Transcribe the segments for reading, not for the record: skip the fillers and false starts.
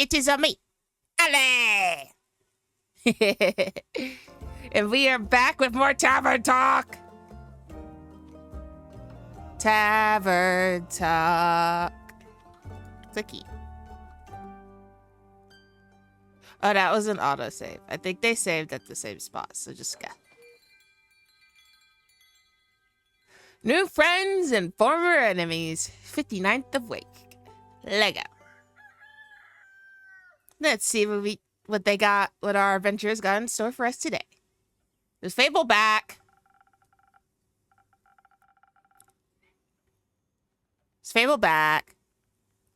It is a me, Ale! And we are back with more Tavern Talk! Tavern Talk. Clicky. Oh, that was an autosave. I think they saved at the same spot, so just go. New friends and former enemies. 59th of week. Lego. Let's see what they got, what our adventurers got in store for us today. Is Fable back? Is Fable back?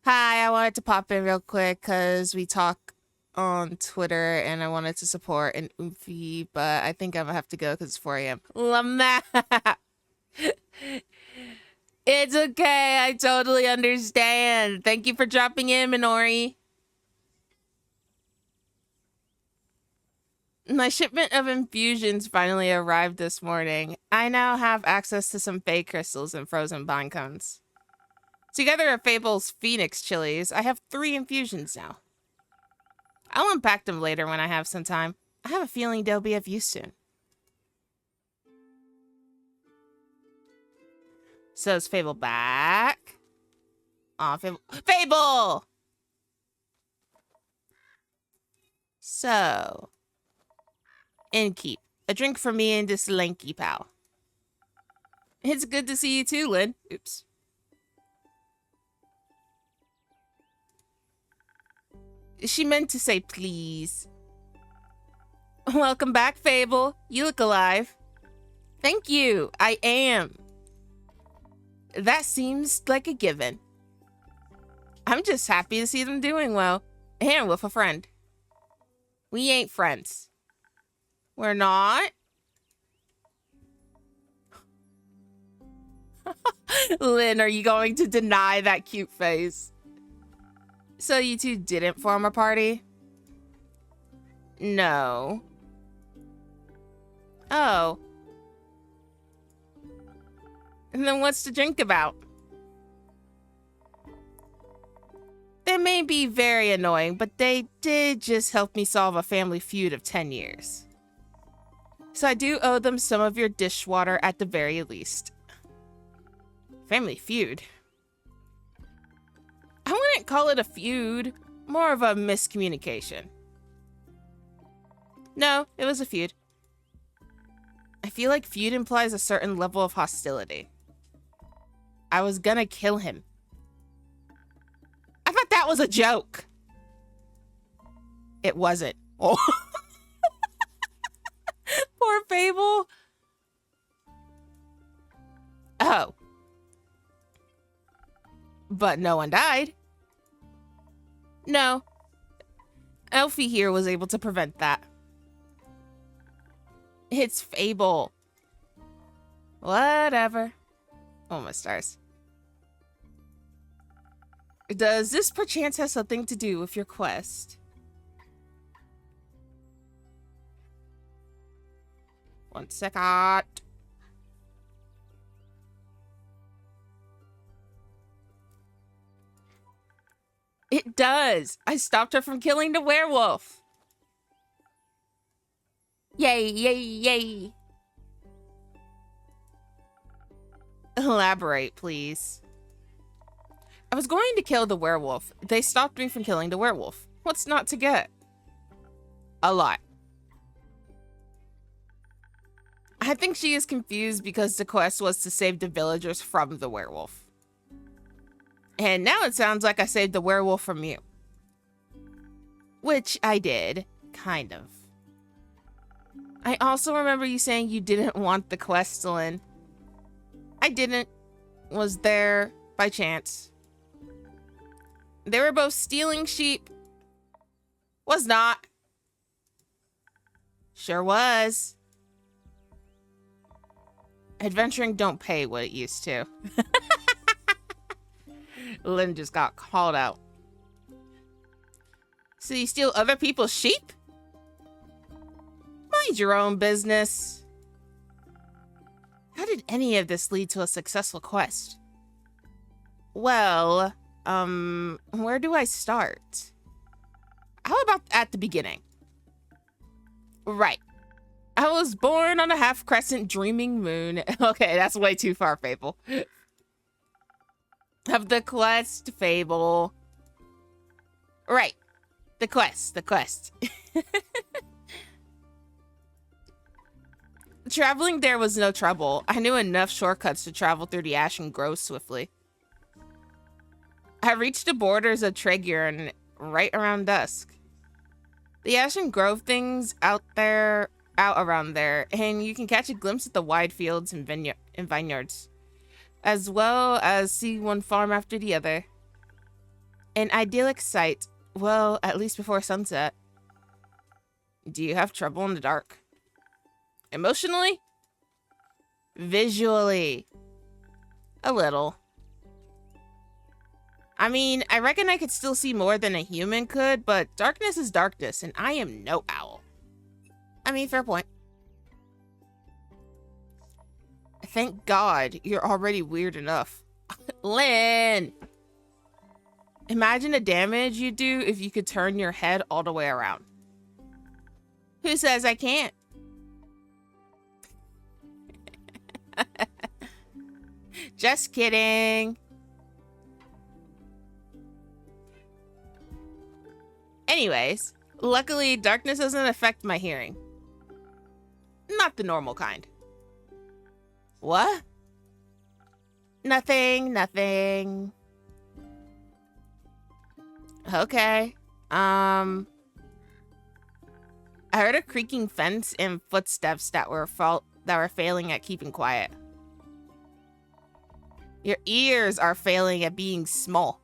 Hi, I wanted to pop in real quick because we talk on Twitter and I wanted to support an Oomphy, but I think I'm gonna have to go because it's 4 a.m. Lama. It's okay. I totally understand. Thank you for dropping in, Minori. My shipment of infusions finally arrived this morning. I now have access to some fey crystals and frozen vine cones. Together with Fable's Phoenix chilies, I have 3 infusions now. I'll unpack them later when I have some time. I have a feeling they'll be of use soon. So is Fable back? Aw, Fable. Fable! So, Innkeep. A drink for me and this lanky pal. It's good to see you too, Lynn. Oops. She meant to say please. Welcome back, Fable. You look alive. Thank you. I am. That seems like a given. I'm just happy to see them doing well. And with a friend. We ain't friends. We're not? Lynn, are you going to deny that cute face? So you two didn't form a party? No. Oh. And then what's the drink about? They may be very annoying, but they did just help me solve a family feud of 10 years. So I do owe them some of your dishwater at the very least. Family feud? I wouldn't call it a feud, more of a miscommunication. No, it was a feud. I feel like feud implies a certain level of hostility. I was gonna kill him. I thought that was a joke. It wasn't. Oh. Poor Fable. Oh. But no one died. No. Elfie here was able to prevent that. It's Fable. Whatever. Oh, my stars. Does this perchance have something to do with your quest? One second. It does. I stopped her from killing the werewolf. Yay, yay, yay. Elaborate, please. I was going to kill the werewolf. They stopped me from killing the werewolf. What's not to get? A lot. I think she is confused because the quest was to save the villagers from the werewolf. And now it sounds like I saved the werewolf from you. Which I did, kind of. I also remember you saying you didn't want the quest, Lynn. I didn't. Was there by chance. They were both stealing sheep. Was not. Sure was. Adventuring don't pay what it used to. Lynn just got called out. So you steal other people's sheep? Mind your own business. How did any of this lead to a successful quest? Well, where do I start? How about at the beginning? Right. I was born on a half-crescent dreaming moon. Okay, that's way too far, Fable. Of the quest, Fable. Right. The quest. Traveling there was no trouble. I knew enough shortcuts to travel through the Ashen Grove swiftly. I reached the borders of Treguern right around dusk. The Ashen Grove thing's out around there, and you can catch a glimpse of the wide fields and vineyards, as well as see one farm after the other. An idyllic sight, well, at least before sunset. Do you have trouble in the dark? Emotionally? Visually? A little. I mean, I reckon I could still see more than a human could, but darkness is darkness, and I am no owl. I mean, fair point. Thank God you're already weird enough. Lynn! Imagine the damage you'd do if you could turn your head all the way around. Who says I can't? Just kidding. Anyways, luckily darkness doesn't affect my hearing. Not the normal kind. What? Nothing. Okay. I heard a creaking fence and footsteps that were failing at keeping quiet. Your ears are failing at being small.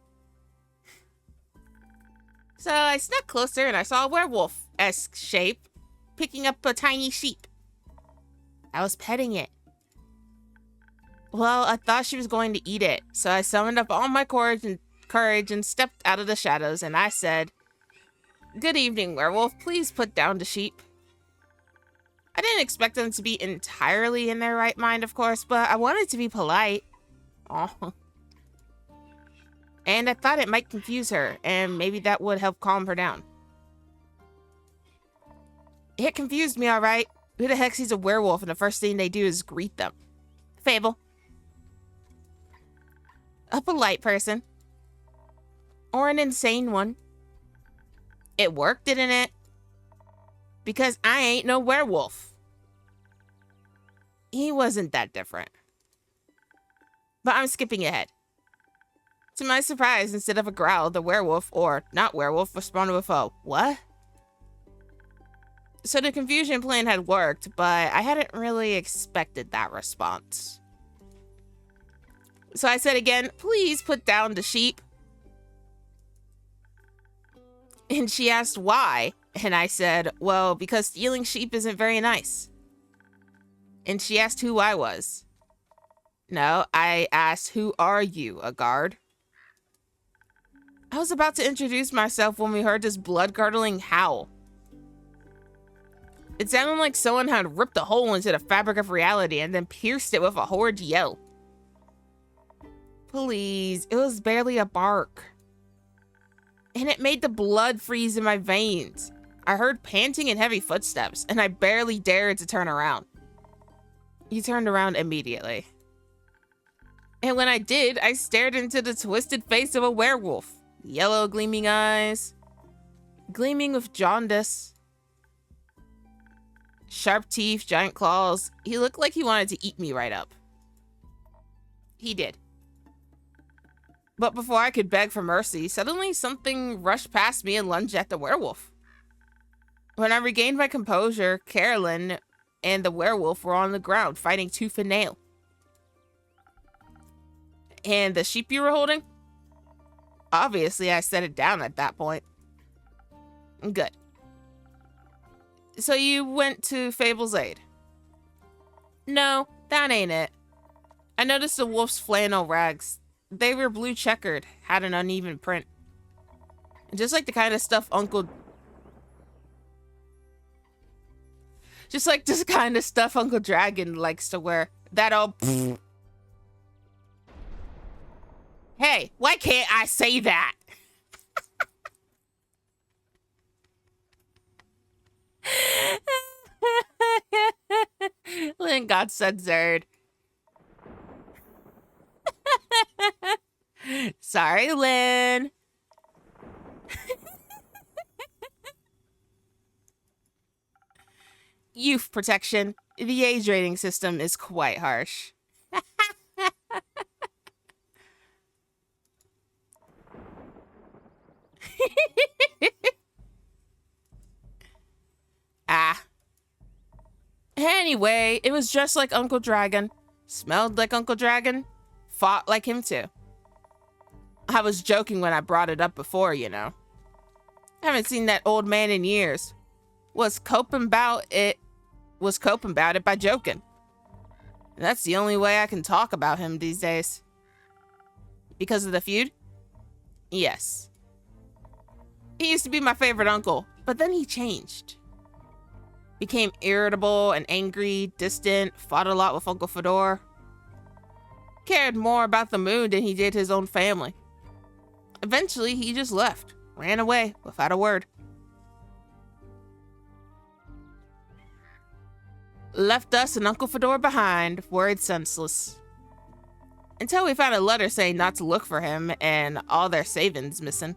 So I snuck closer and I saw a werewolf-esque shape picking up a tiny sheep. I was petting it. Well, I thought she was going to eat it, so I summoned up all my courage and stepped out of the shadows, and I said, "Good evening, werewolf. Please put down the sheep." I didn't expect them to be entirely in their right mind, of course, but I wanted to be polite. Aw. And I thought it might confuse her, and maybe that would help calm her down. It confused me, alright. Who the heck sees a werewolf and the first thing they do is greet them? Fable. A polite person. Or an insane one. It worked, didn't it? Because I ain't no werewolf. He wasn't that different. But I'm skipping ahead. To my surprise, instead of a growl, the werewolf, or not werewolf, responded with a, "What?" So the confusion plan had worked, but I hadn't really expected that response. So I said again, "Please put down the sheep." And she asked why, and I said, "Well, because stealing sheep isn't very nice." And she asked who I was. No, I asked, "Who are you, a guard?" I was about to introduce myself when we heard this blood-curdling howl. It sounded like someone had ripped a hole into the fabric of reality and then pierced it with a horrid yell. Please, it was barely a bark. And it made the blood freeze in my veins. I heard panting and heavy footsteps, and I barely dared to turn around. You turned around immediately. And when I did, I stared into the twisted face of a werewolf. Yellow gleaming eyes. Gleaming with jaundice. Sharp teeth, giant claws. He looked like he wanted to eat me right up. He did. But before I could beg for mercy, suddenly something rushed past me and lunged at the werewolf. When I regained my composure, Carolyn and the werewolf were on the ground, fighting tooth and nail. And the sheep you were holding? Obviously, I set it down at that point. Good. So you went to Fable's aid? No, that ain't it. I noticed the wolf's flannel rags. They were blue checkered, had an uneven print. Just like the kind of stuff Uncle Dragon likes to wear. That old... Hey, why can't I say that? And God said Zerd. Sorry, Lynn. Youth protection. The age rating system is quite harsh. Ah. Anyway, it was just like Uncle Dragon. Smelled like Uncle Dragon. Fought like him too. I was joking when I brought it up before, you know. Haven't seen that old man in years. Was coping about it by joking. That's the only way I can talk about him these days. Because of the feud? Yes. He used to be my favorite uncle, but then he changed. Became irritable and angry, distant, fought a lot with Uncle Fedor. Cared more about the moon than he did his own family. Eventually, he just left, ran away without a word. Left us and Uncle Fedor behind, worried senseless. Until we found a letter saying not to look for him and all their savings missing.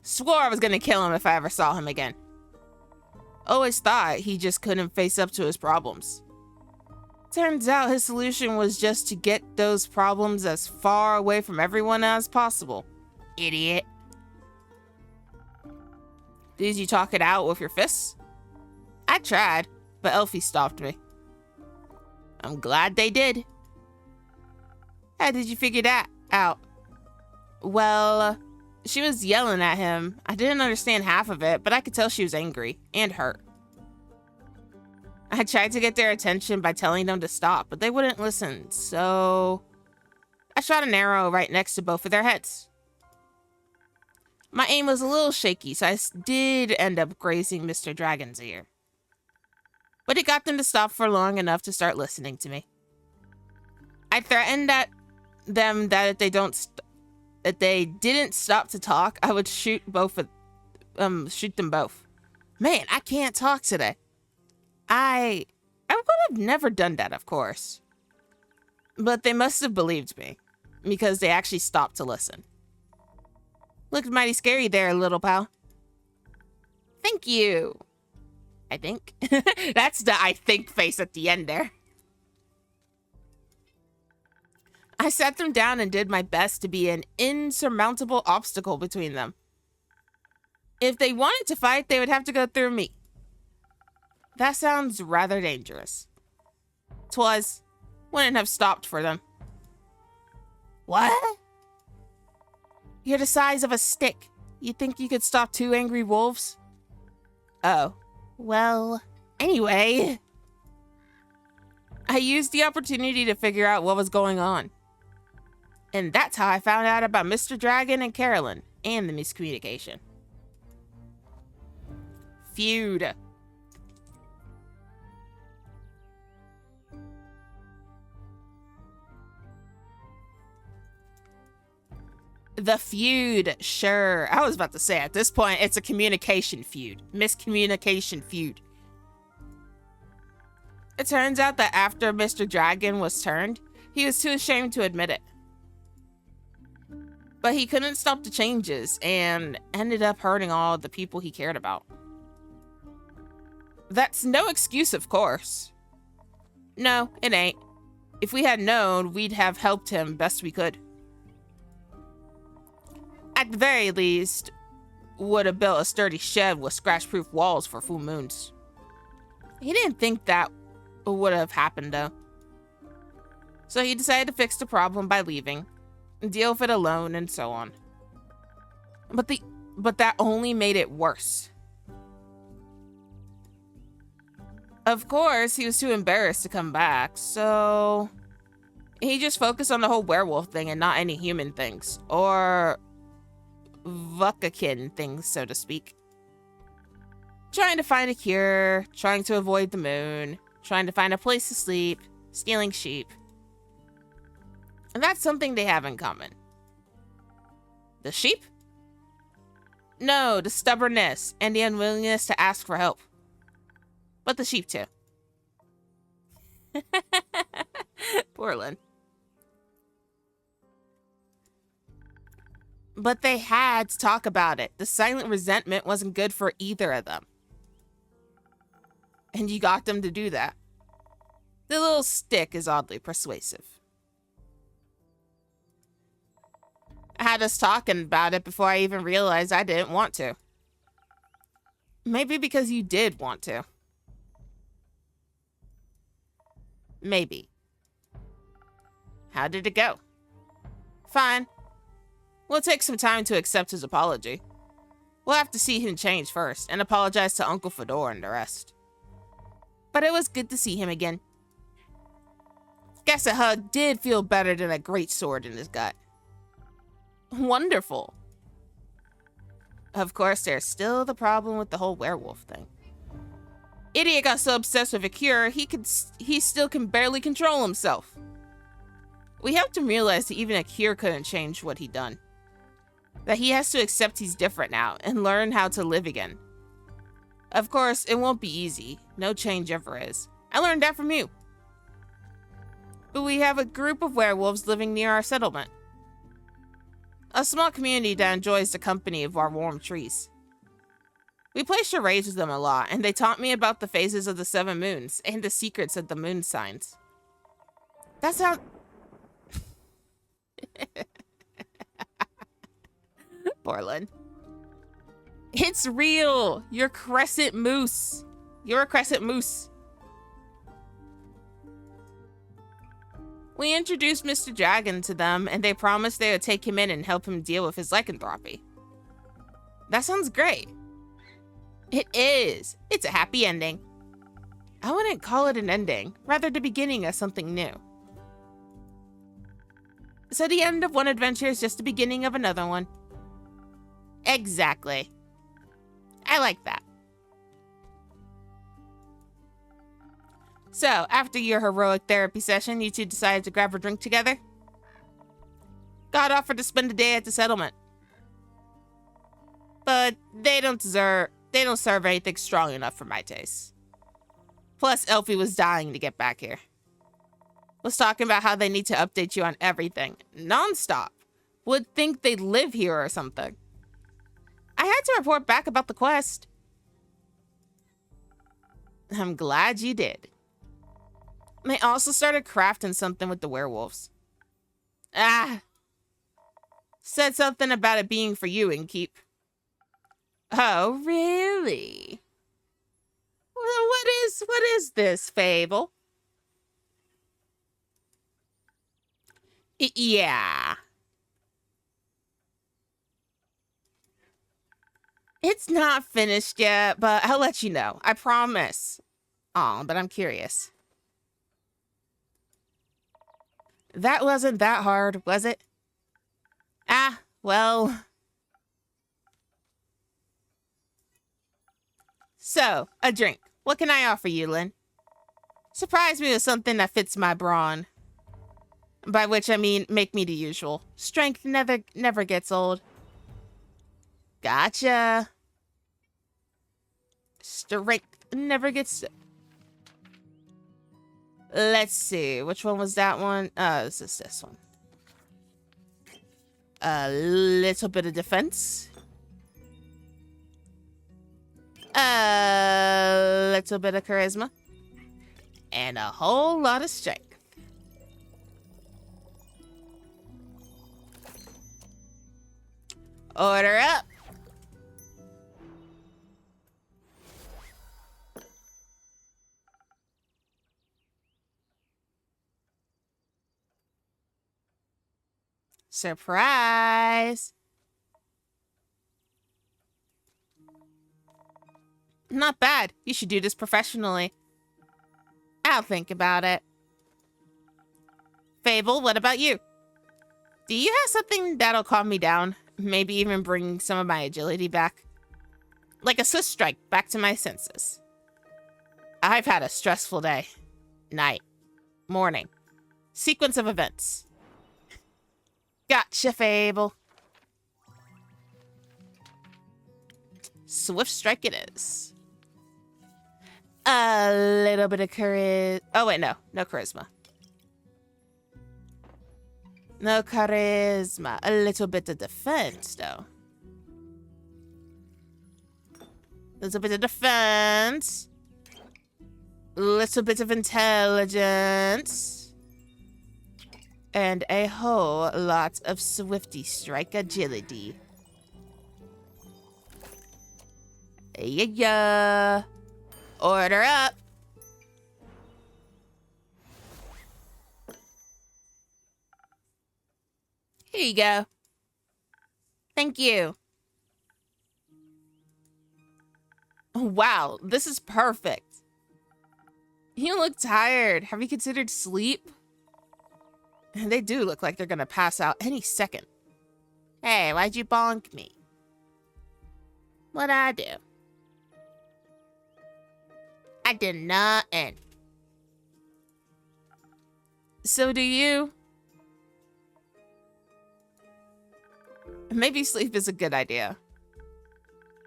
Swore I was gonna kill him if I ever saw him again. Always thought he just couldn't face up to his problems. Turns out his solution was just to get those problems as far away from everyone as possible. Idiot. Did you talk it out with your fists? I tried, but Elfie stopped me. I'm glad they did. How did you figure that out? Well, she was yelling at him. I didn't understand half of it, but I could tell she was angry and hurt. I tried to get their attention by telling them to stop, but they wouldn't listen, so I shot an arrow right next to both of their heads. My aim was a little shaky, so I did end up grazing Mr. Dragon's ear. But it got them to stop for long enough to start listening to me. I threatened that if they didn't stop to talk, I would shoot them both. Man, I can't talk today. I would have never done that, of course. But they must have believed me, because they actually stopped to listen. Looked mighty scary there, little pal. Thank you. I think. That's the I think face at the end there. I sat them down and did my best to be an insurmountable obstacle between them. If they wanted to fight, they would have to go through me. That sounds rather dangerous. 'Twas. Wouldn't have stopped for them. What? You're the size of a stick. You think you could stop 2 angry wolves? Oh. Well, anyway. I used the opportunity to figure out what was going on. And that's how I found out about Mr. Dragon and Carolyn, and the miscommunication. Feud. The feud, sure. I was about to say, at this point, it's a communication feud. Miscommunication feud. It turns out that after Mr. Dragon was turned, he was too ashamed to admit it. But he couldn't stop the changes and ended up hurting all the people he cared about. That's no excuse, of course. No, it ain't. If we had known, we'd have helped him best we could. At the very least, would have built a sturdy shed with scratch-proof walls for full moons. He didn't think that would have happened, though. So he decided to fix the problem by leaving, deal with it alone, and so on. But that only made it worse. Of course, he was too embarrassed to come back, so he just focused on the whole werewolf thing and not any human things, or Vukakin things, so to speak. Trying to find a cure, trying to avoid the moon, trying to find a place to sleep, stealing sheep. And that's something they have in common. The sheep? No, the stubbornness and the unwillingness to ask for help. But the sheep too. Portland. But they had to talk about it. The silent resentment wasn't good for either of them. And you got them to do that. The little stick is oddly persuasive. I had us talking about it before I even realized I didn't want to. Maybe because you did want to. Maybe. How did it go? Fine. We'll take some time to accept his apology. We'll have to see him change first and apologize to Uncle Fedor and the rest. But it was good to see him again. Guess a hug did feel better than a great sword in his gut. Wonderful. Of course, there's still the problem with the whole werewolf thing. Idiot got so obsessed with a cure, he still can barely control himself. We helped him realize that even a cure couldn't change what he'd done. That he has to accept he's different now and learn how to live again. Of course, it won't be easy. No change ever is. I learned that from you. But we have a group of werewolves living near our settlement. A small community that enjoys the company of our warm trees. We play charades with them a lot, and they taught me about the phases of the 7 moons and the secrets of the moon signs. That's how... Portland. It's real! You're crescent moose. You're a crescent moose. We introduced Mr. Dragon to them, and they promised they would take him in and help him deal with his lycanthropy. That sounds great. It is. It's a happy ending. I wouldn't call it an ending, rather the beginning of something new. So the end of one adventure is just the beginning of another one. Exactly. I like that. So, after your heroic therapy session, you two decided to grab a drink together? God offered to spend the day at the settlement. But they don't serve anything strong enough for my taste. Plus, Elfie was dying to get back here. Was talking about how they need to update you on everything. Non-stop. Would think they live here or something. I had to report back about the quest. I'm glad you did. They also started crafting something with the werewolves. Said something about it being for you and keep. Oh, really? Well, what is this, Fable? Yeah. It's not finished yet, but I'll let you know. I promise. Aw, but I'm curious. That wasn't that hard, was it? Well. So, a drink. What can I offer you, Lynn? Surprise me with something that fits my brawn. By which I mean, make me the usual. Strength never gets old. Gotcha. Strength never gets... Let's see. Which one was that one? This is this one. A little bit of defense. A little bit of charisma. And a whole lot of strength. Order up. Surprise. Not bad. You should do this professionally. I'll think about it. Fable, what about you? Do you have something that'll calm me down? Maybe even bring some of my agility back? Like a Swiss strike back to my senses. I've had a stressful day. Night. Morning. Sequence of events. Gotcha, Fable. Swift strike it is. A little bit of charisma. Oh, wait, no. No charisma. No charisma. A little bit of defense, though. A little bit of defense. A little bit of intelligence. And a whole lot of swifty strike agility. Yeah. Order up. Here you go. Thank you. Wow, this is perfect. You look tired. Have you considered sleep? They do look like they're gonna pass out any second. Hey, why'd you bonk me? What'd I do? I did nothing. So do you? Maybe sleep is a good idea.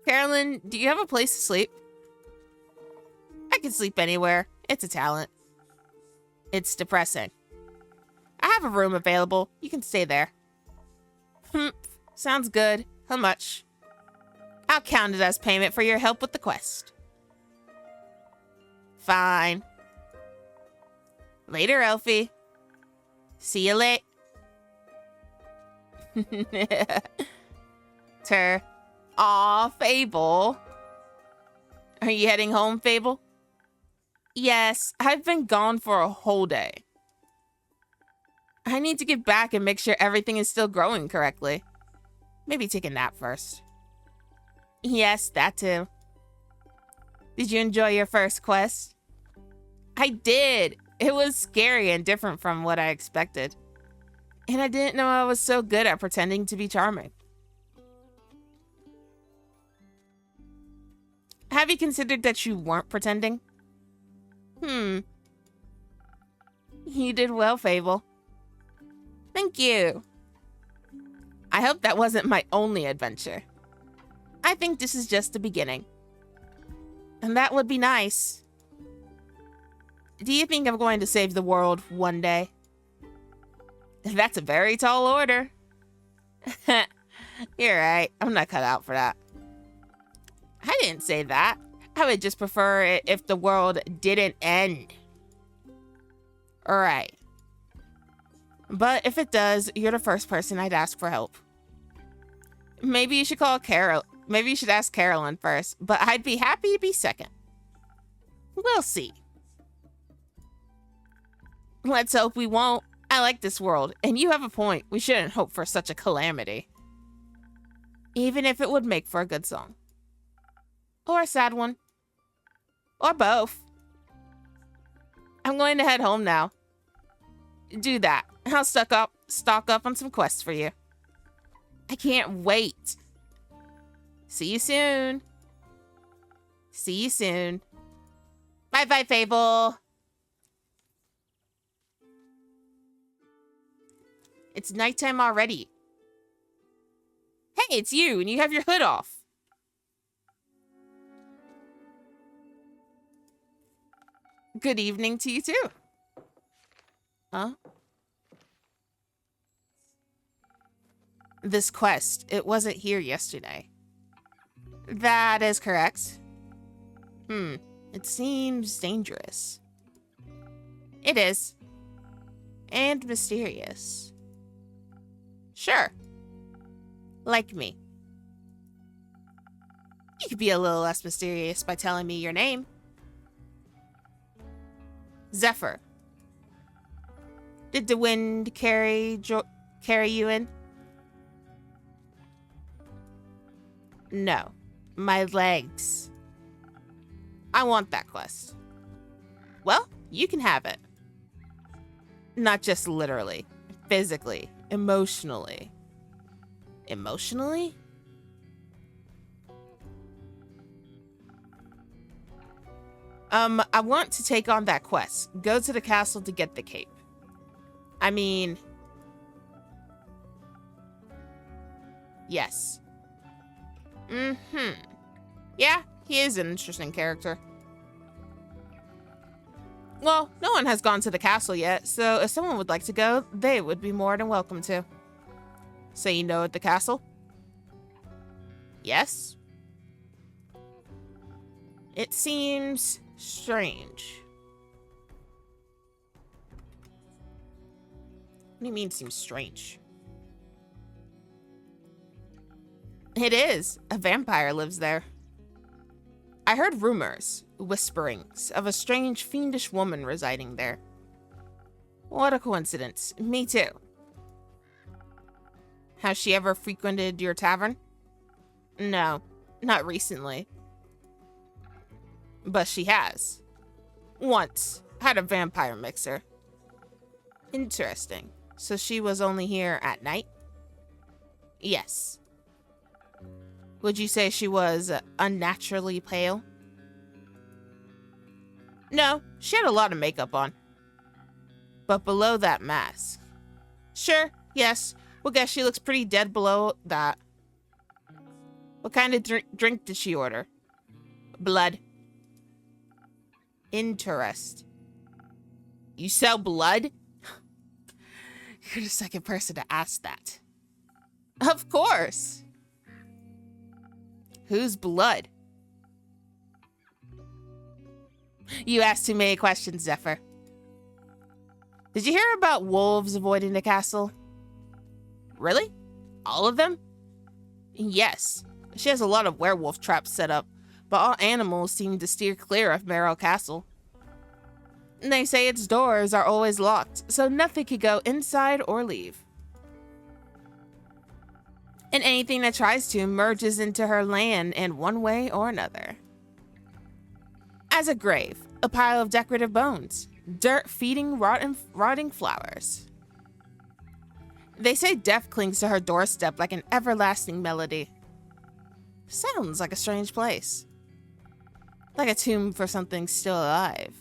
Carolyn, do you have a place to sleep? I can sleep anywhere. It's a talent. It's depressing. I have a room available. You can stay there. Sounds good. How much? I'll count it as payment for your help with the quest. Fine. Later, Elfie. See you late. Aw, Fable. Are you heading home, Fable? Yes, I've been gone for a whole day. I need to get back and make sure everything is still growing correctly. Maybe take a nap first. Yes, that too. Did you enjoy your first quest? I did. It was scary and different from what I expected. And I didn't know I was so good at pretending to be charming. Have you considered that you weren't pretending? You did well, Fable. Thank you. I hope that wasn't my only adventure. I think this is just the beginning. And that would be nice. Do you think I'm going to save the world one day? That's a very tall order. You're right. I'm not cut out for that. I didn't say that. I would just prefer it if the world didn't end. Alright. But if it does, you're the first person I'd ask for help. Maybe you should call Carol. Maybe you should ask Carolyn first, but I'd be happy to be second. We'll see. Let's hope we won't. I like this world, and you have a point. We shouldn't hope for such a calamity. Even if it would make for a good song. Or a sad one. Or both. I'm going to head home now. Do that. I'll stock up on some quests for you. I can't wait. See you soon. See you soon. Bye-bye, Fable. It's nighttime already. Hey, it's you, and you have your hood off. Good evening to you, too. Huh? This quest, it wasn't here yesterday. That is correct. It seems dangerous. It is. And mysterious. Sure. Like me. You could be a little less mysterious by telling me your name. Zephyr. Did the wind carry you in? No. My legs. I want that quest. Well, you can have it. Not just literally. Physically. Emotionally. Emotionally? I want to take on that quest. Go to the castle to get the cape. I mean... Yes. Yeah, he is an interesting character. Well, no one has gone to the castle yet, so if someone would like to go, they would be more than welcome to. So you know at the castle? Yes? It seems strange. What do you mean seems strange? It is. A vampire lives there. I heard rumors, whisperings, of a strange fiendish woman residing there. What a coincidence. Me too. Has she ever frequented your tavern? No, not recently. But she has. Once. Had a vampire mixer. Interesting. So she was only here at night? Yes. Would you say she was unnaturally pale? No, she had a lot of makeup on. But below that mask. Sure, yes. We'll guess she looks pretty dead below that. What kind of drink did she order? Blood. Interest. You sell blood? You're the second person to ask that. Of course. Whose blood? You asked too many questions, Zephyr. Did you hear about wolves avoiding the castle? Really? All of them? Yes. She has a lot of werewolf traps set up, but all animals seem to steer clear of Merrill Castle. And they say its doors are always locked, so nothing could go inside or leave. And anything that tries to merges into her land in one way or another. As a grave, a pile of decorative bones, dirt feeding rotting flowers. They say death clings to her doorstep like an everlasting melody. Sounds like a strange place. Like a tomb for something still alive.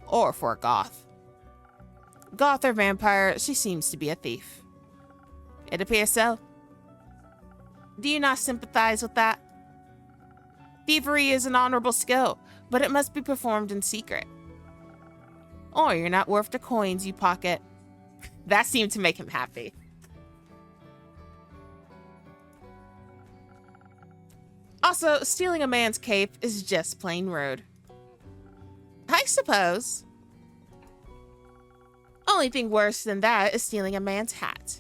Or for a goth. Goth or vampire, she seems to be a thief. It appears so. Do you not sympathize with that? Thievery is an honorable skill, but it must be performed in secret. Or you're not worth the coins you pocket. That seemed to make him happy. Also, stealing a man's cape is just plain rude. I suppose. Only thing worse than that is stealing a man's hat.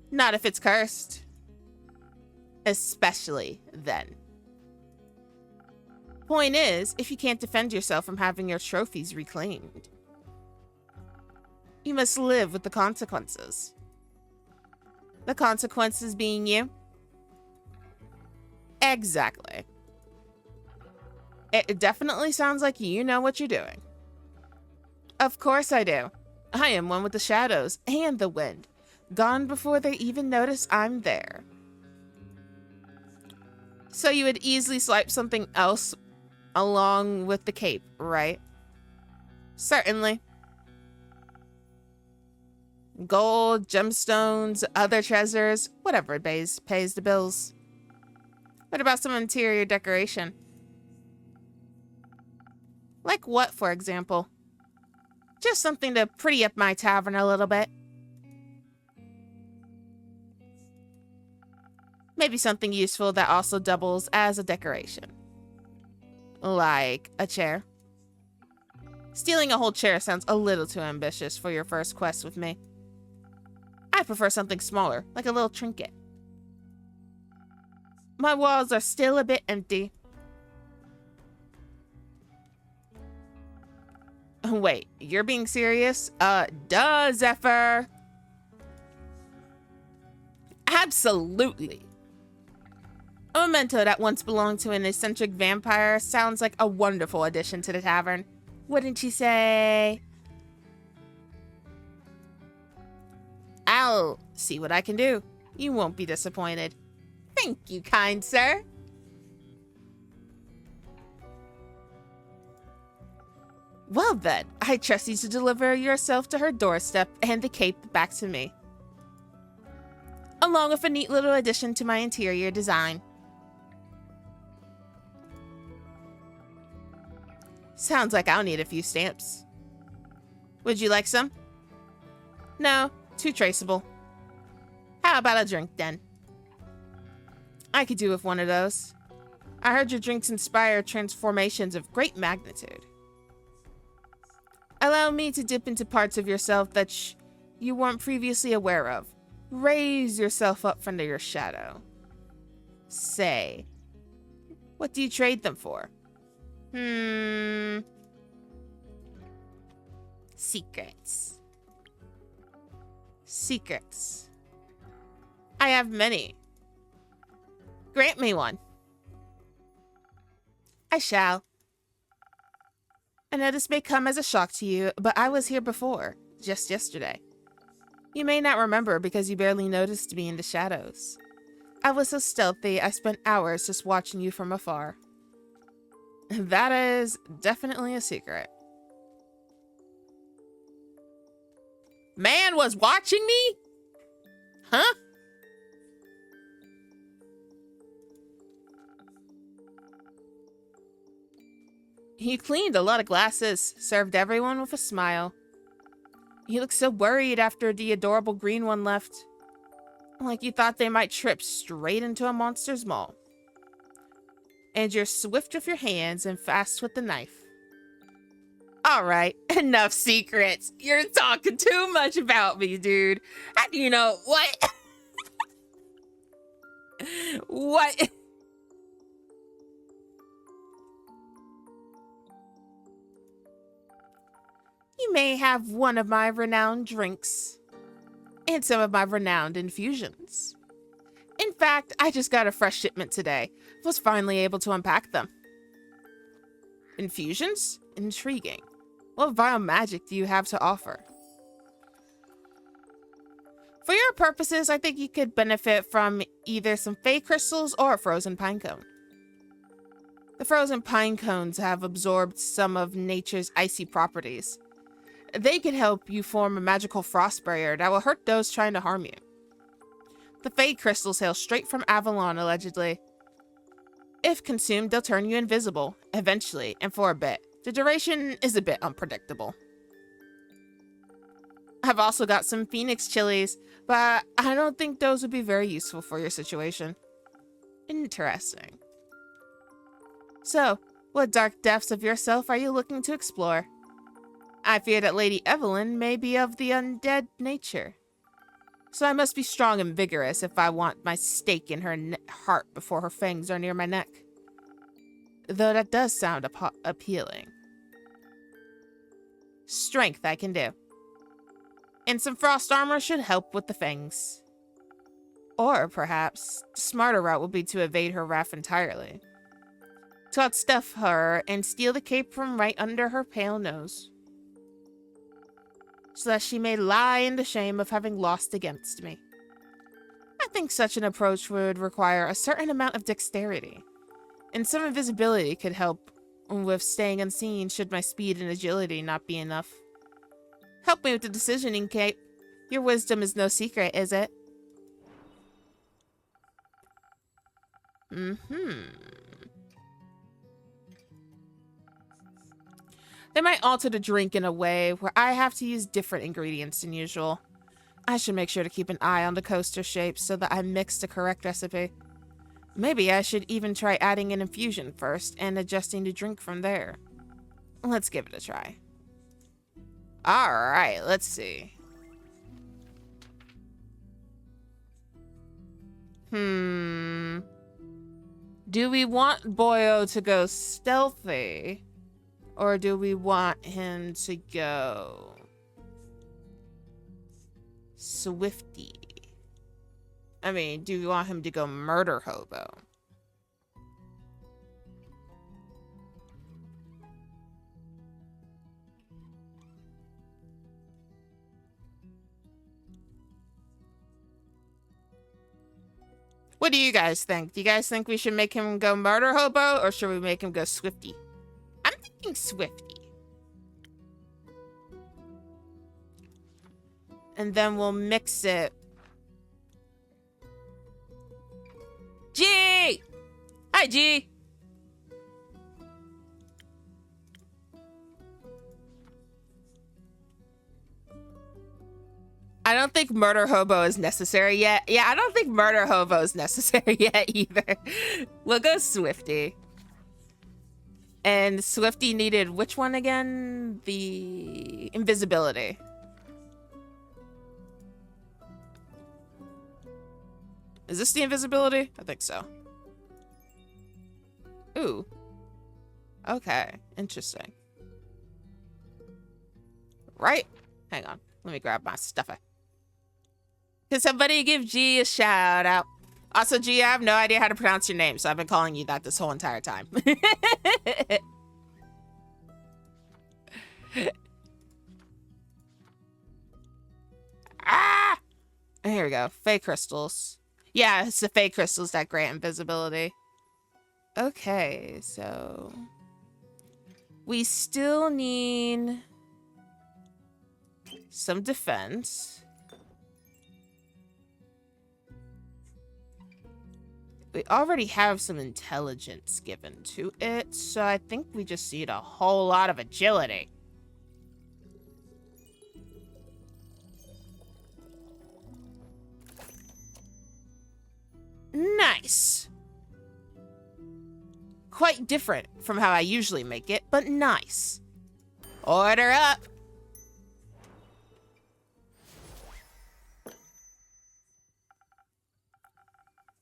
Not if it's cursed. Especially then. Point is, if you can't defend yourself from having your trophies reclaimed, you must live with the consequences. The consequences being you? Exactly. It definitely sounds like you know what you're doing. Of course I do. I am one with the shadows and the wind. Gone before they even notice I'm there. So you would easily swipe something else along with the cape, right? Certainly. Gold, gemstones, other treasures, whatever pays the bills. What about some interior decoration? Like what, for example? Just something to pretty up my tavern a little bit. Maybe something useful that also doubles as a decoration. Like a chair. Stealing a whole chair sounds a little too ambitious for your first quest with me. I prefer something smaller, like a little trinket. My walls are still a bit empty. Wait, you're being serious? Duh, Zephyr. Absolutely. A memento that once belonged to an eccentric vampire sounds like a wonderful addition to the tavern. Wouldn't you say? I'll see what I can do. You won't be disappointed. Thank you, kind sir. Well then, I trust you to deliver yourself to her doorstep and the cape back to me. Along with a neat little addition to my interior design. Sounds like I'll need a few stamps. Would you like some? No, too traceable. How about a drink then? I could do with one of those. I heard your drinks inspire transformations of great magnitude. Allow me to dip into parts of yourself that you weren't previously aware of. Raise yourself up from your shadow. Say, what do you trade them for? Secrets. Secrets. I have many. Grant me one. I shall. I know this may come as a shock to you, but I was here before, just yesterday. You may not remember because you barely noticed me in the shadows. I was so stealthy, I spent hours just watching you from afar. That is definitely a secret. Man was watching me? Huh? He cleaned a lot of glasses, served everyone with a smile. He looked so worried after the adorable green one left. Like you thought they might trip straight into a monster's maw. And you're swift with your hands and fast with the knife. Alright, enough secrets. You're talking too much about me, dude. You know, what? What? You may have one of my renowned drinks. And some of my renowned infusions. In fact, I just got a fresh shipment today. Was finally able to unpack them. Infusions? Intriguing. What vile magic do you have to offer? For your purposes, I think you could benefit from either some fey crystals or a frozen pine cone. The frozen pine cones have absorbed some of nature's icy properties. They can help you form a magical frost barrier that will hurt those trying to harm you. The fey crystals hail straight from Avalon, allegedly. If consumed, they'll turn you invisible, eventually, and for a bit. The duration is a bit unpredictable. I've also got some phoenix chilies, but I don't think those would be very useful for your situation. Interesting. So, what dark depths of yourself are you looking to explore? I fear that Lady Evelyn may be of the undead nature. So I must be strong and vigorous if I want my stake in her heart before her fangs are near my neck. Though that does sound appealing. Strength I can do. And some frost armor should help with the fangs. Or perhaps, the smarter route will be to evade her wrath entirely. To outstuff her and steal the cape from right under her pale nose. So that she may lie in the shame of having lost against me. I think such an approach would require a certain amount of dexterity, and some invisibility could help with staying unseen should my speed and agility not be enough. Help me with the decisioning, Cape. Your wisdom is no secret, is it? They might alter the drink in a way where I have to use different ingredients than usual. I should make sure to keep an eye on the coaster shapes so that I mix the correct recipe. Maybe I should even try adding an infusion first and adjusting the drink from there. Let's give it a try. Alright, let's see. Do we want Boyo to go stealthy? Or do we want him to go swifty? I mean, do we want him to go murder hobo? What do you guys think? Do you guys think we should make him go murder hobo or should we make him go swifty? I'm thinking swifty. And then we'll mix it. G! Hi, G! I don't think murder hobo is necessary yet. Yeah, I don't think murder hobo is necessary yet either. We'll go Swifty. And Swifty needed which one again? The invisibility. Is this the invisibility? I think so. Ooh. Okay, interesting. Right? Hang on. Let me grab my stuffer. Can somebody give G a shout out? Also, G, I have no idea how to pronounce your name, so I've been calling you that this whole entire time. Ah! Here we go. Fey crystals. Yeah, it's the fey crystals that grant invisibility. Okay, so we still need some defense. We already have some intelligence given to it, so I think we just need a whole lot of agility. Nice. Quite different from how I usually make it, but nice. Order up.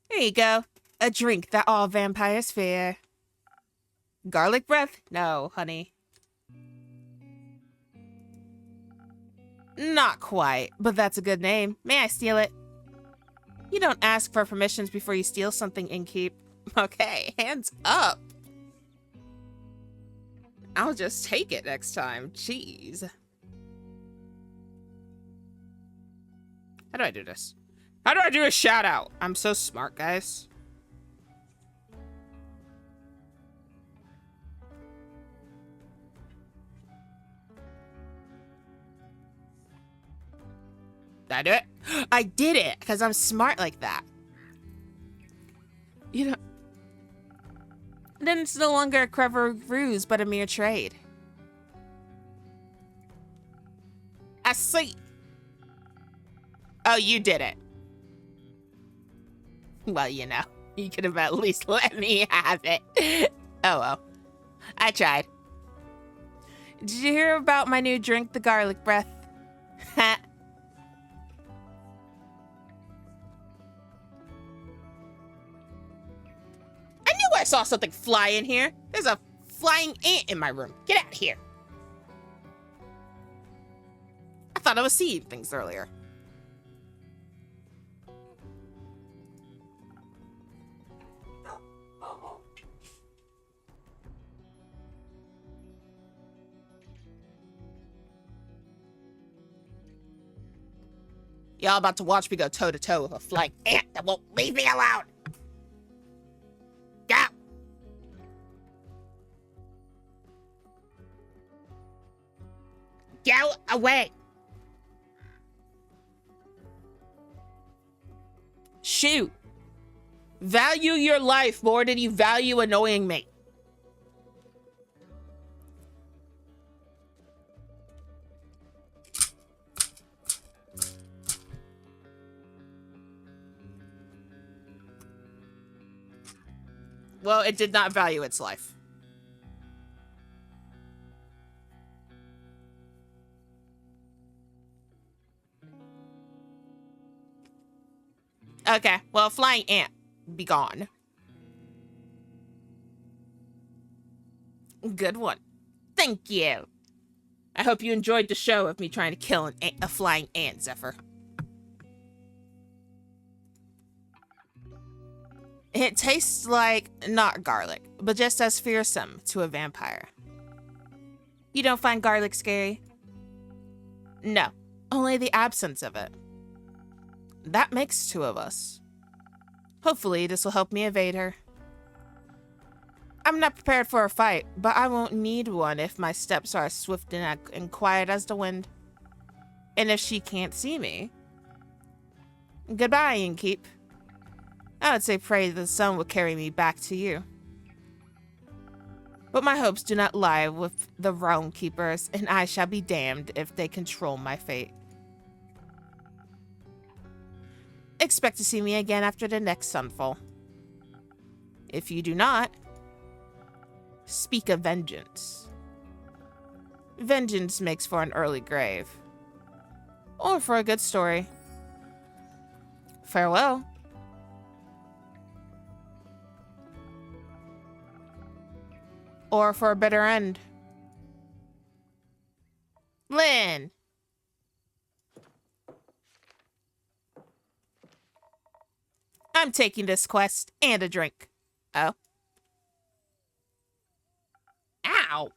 Here you go. A drink that all vampires fear. Garlic breath? No, honey. Not quite, but that's a good name. May I steal it? You don't ask for permissions before you steal something, innkeep. Okay, hands up. I'll just take it next time. Jeez. How do I do this? How do I do a shout out? I'm so smart, guys. Did I do it? I did it because I'm smart like that. You know, then it's no longer a clever ruse, but a mere trade. I see. Oh, you did it. Well, you know, you could have at least let me have it. Oh, well. I tried. Did you hear about my new drink, the garlic breath? Ha. I knew I saw something fly in here. There's a flying ant in my room. Get out of here. I thought I was seeing things earlier. Y'all about to watch me go toe-to-toe with a flying ant that won't leave me alone. Go. Go away. Shoot. Value your life more than you value annoying me. Well, it did not value its life. Okay, well, flying ant, be gone. Good one. Thank you. I hope you enjoyed the show of me trying to kill a flying ant, Zephyr. It tastes like not garlic, but just as fearsome to a vampire. You don't find garlic scary? No, only the absence of it. That makes two of us. Hopefully, this will help me evade her. I'm not prepared for a fight, but I won't need one if my steps are as swift and quiet as the wind. And if she can't see me. Goodbye, innkeep. I would say pray the sun will carry me back to you. But my hopes do not lie with the realm keepers, and I shall be damned if they control my fate. Expect to see me again after the next sunfall. If you do not, speak of vengeance. Vengeance makes for an early grave. Or for a good story. Farewell. Or for a bitter end. Lynn! I'm taking this quest and a drink. Oh. Ow!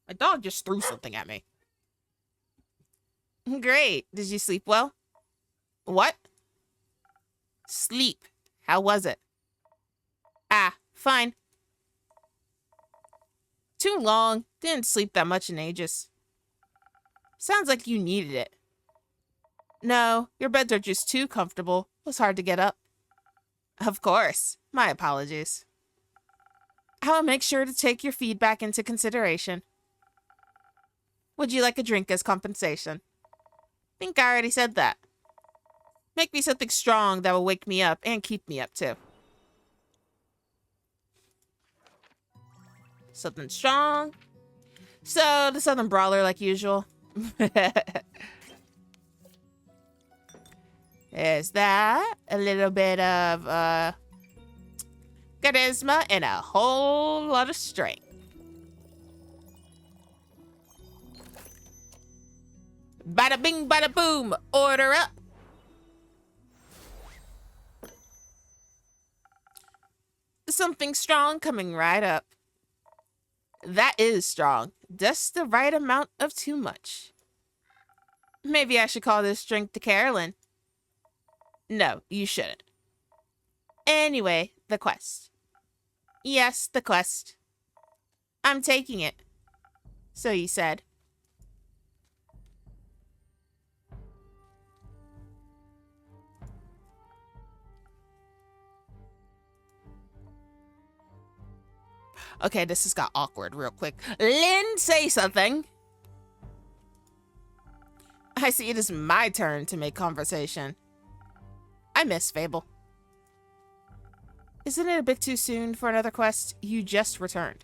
My dog just threw something at me. Great. Did you sleep well? What? Sleep. How was it? Ah, fine. Too long. Didn't sleep that much in ages. Sounds like you needed it. No, your beds are just too comfortable. It was hard to get up. Of course. My apologies. I will make sure to take your feedback into consideration. Would you like a drink as compensation? Think I already said that. Make me something strong that will wake me up and keep me up too. Something strong. So, the Southern Brawler like usual. Is that a little bit of charisma and a whole lot of strength. Bada bing, bada boom. Order up. Something strong coming right up. That is strong. Just the right amount of too much. Maybe I should call this drink to Carolyn. No, you shouldn't. Anyway, the quest. Yes, the quest. I'm taking it. So you said. Okay, this has got awkward real quick. Lynn, say something. I see it is my turn to make conversation. I miss Fable. Isn't it a bit too soon for another quest? You just returned.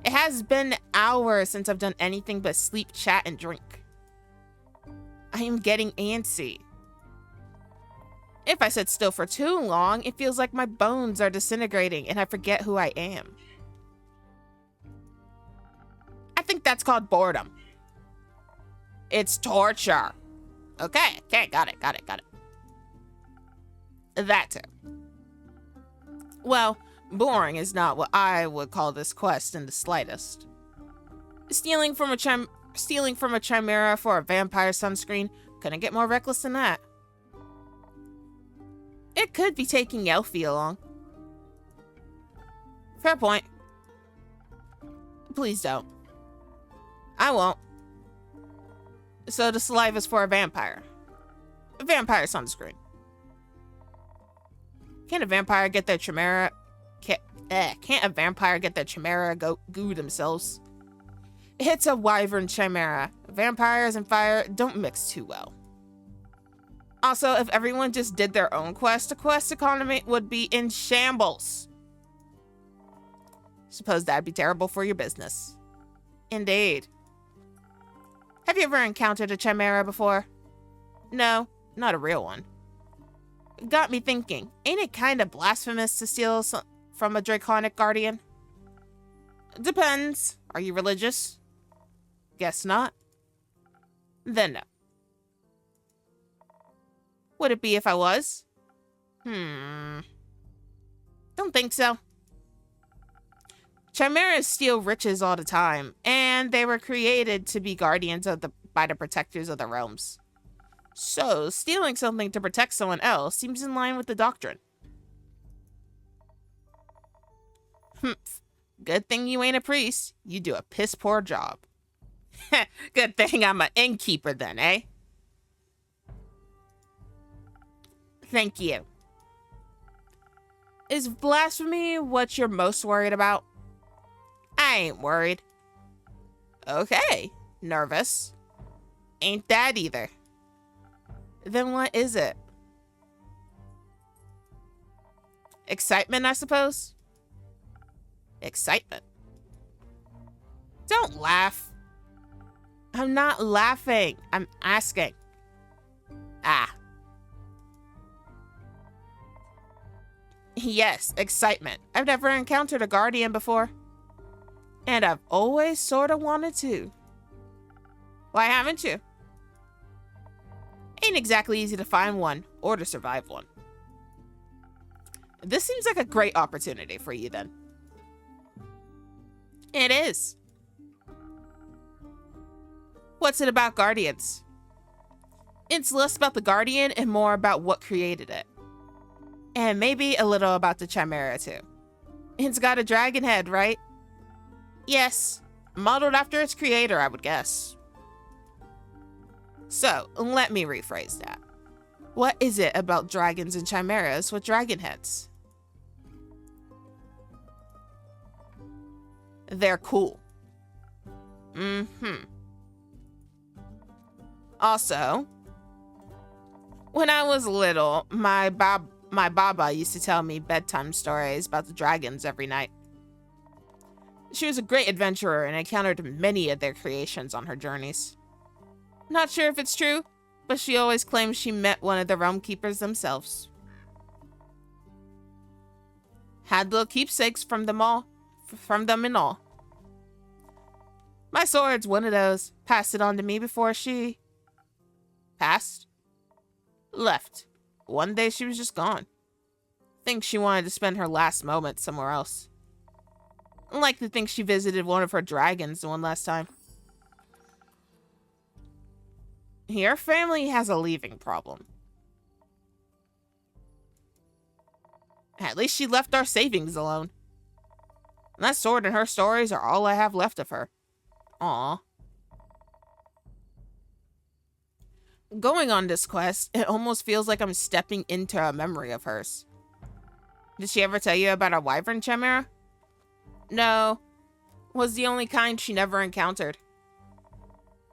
It has been hours since I've done anything but sleep, chat, and drink. I am getting antsy. If I sit still for too long, it feels like my bones are disintegrating and I forget who I am. I think that's called boredom. It's torture. Okay, got it. That too. Well, boring is not what I would call this quest in the slightest. Stealing from a chimera for a vampire sunscreen couldn't get more reckless than that. It could be taking Elfie along. Fair point. Please don't. I won't. So the saliva's for a vampire. A vampire sunscreen. Can't a vampire get their chimera? Can't a vampire get their chimera goo themselves? It's a wyvern chimera. Vampires and fire don't mix too well. Also, if everyone just did their own quest, the quest economy would be in shambles. Suppose that'd be terrible for your business. Indeed. Have you ever encountered a chimera before? No, not a real one. Got me thinking, ain't it kind of blasphemous to steal from a draconic guardian? Depends. Are you religious? Guess not. Then no. Would it be if I was? Don't think so. Chimeras steal riches all the time, and they were created to be guardians by the protectors of the realms. So, stealing something to protect someone else seems in line with the doctrine. Good thing you ain't a priest. You do a piss poor job. Good thing I'm an innkeeper then, eh? Thank you. Is blasphemy what you're most worried about? I ain't worried. Okay, nervous. Ain't that either. Then what is it? Excitement, I suppose? Excitement. Don't laugh. I'm not laughing. I'm asking. Ah. Yes, excitement. I've never encountered a guardian before. And I've always sort of wanted to. Why haven't you? Ain't exactly easy to find one or to survive one. This seems like a great opportunity for you then. It is. What's it about guardians? It's less about the guardian and more about what created it. And maybe a little about the chimera too. It's got a dragon head, right? Yes, modeled after its creator, I would guess. So, let me rephrase that. What is it about dragons and chimeras with dragon heads? They're cool. Also, when I was little, my baba used to tell me bedtime stories about the dragons every night. She was a great adventurer and encountered many of their creations on her journeys. Not sure if it's true, but she always claims she met one of the realm keepers themselves. Had little keepsakes from them and all. My sword's one of those. Passed it on to me before she passed. Left. One day she was just gone. Think she wanted to spend her last moments somewhere else. I like to think she visited one of her dragons one last time. Your family has a leaving problem. At least she left our savings alone. And that sword and her stories are all I have left of her. Aw. Going on this quest, it almost feels like I'm stepping into a memory of hers. Did she ever tell you about a wyvern chimera? No. Was the only kind she never encountered.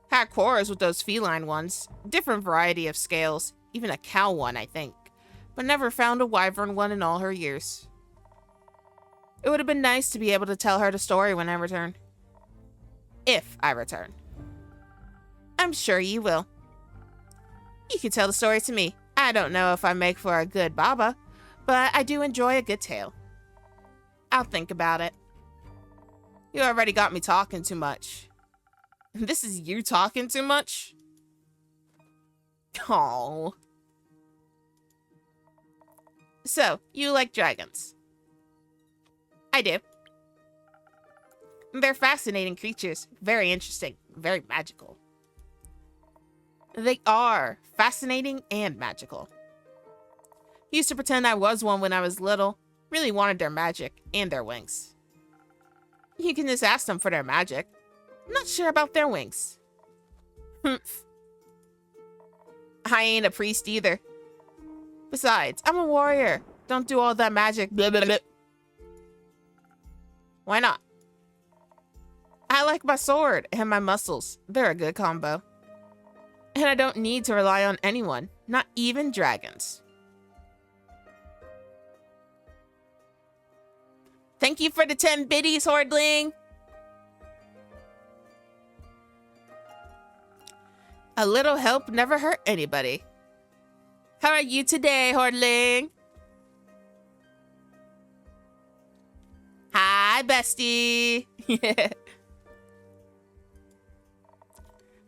Had quarrels with those feline ones. Different variety of scales. Even a cow one, I think. But never found a wyvern one in all her years. It would have been nice to be able to tell her the story when I return. If I return. I'm sure you will. You can tell the story to me. I don't know if I make for a good baba, but I do enjoy a good tale. I'll think about it. You already got me talking too much. This is you talking too much? Oh. So, you like dragons? I do. They're fascinating creatures. Very interesting. Very magical. They are fascinating and magical. Used to pretend I was one when I was little. Really wanted their magic and their wings. You can just ask them for their magic. Not sure about their wings. Humph. I ain't a priest either. Besides, I'm a warrior. Don't do all that magic. Blah, blah, blah. Why not? I like my sword and my muscles. They're a good combo. And I don't need to rely on anyone, not even dragons. Thank you for the 10 biddies, Hordling. A little help never hurt anybody. How are you today, Hordling? Hi, bestie.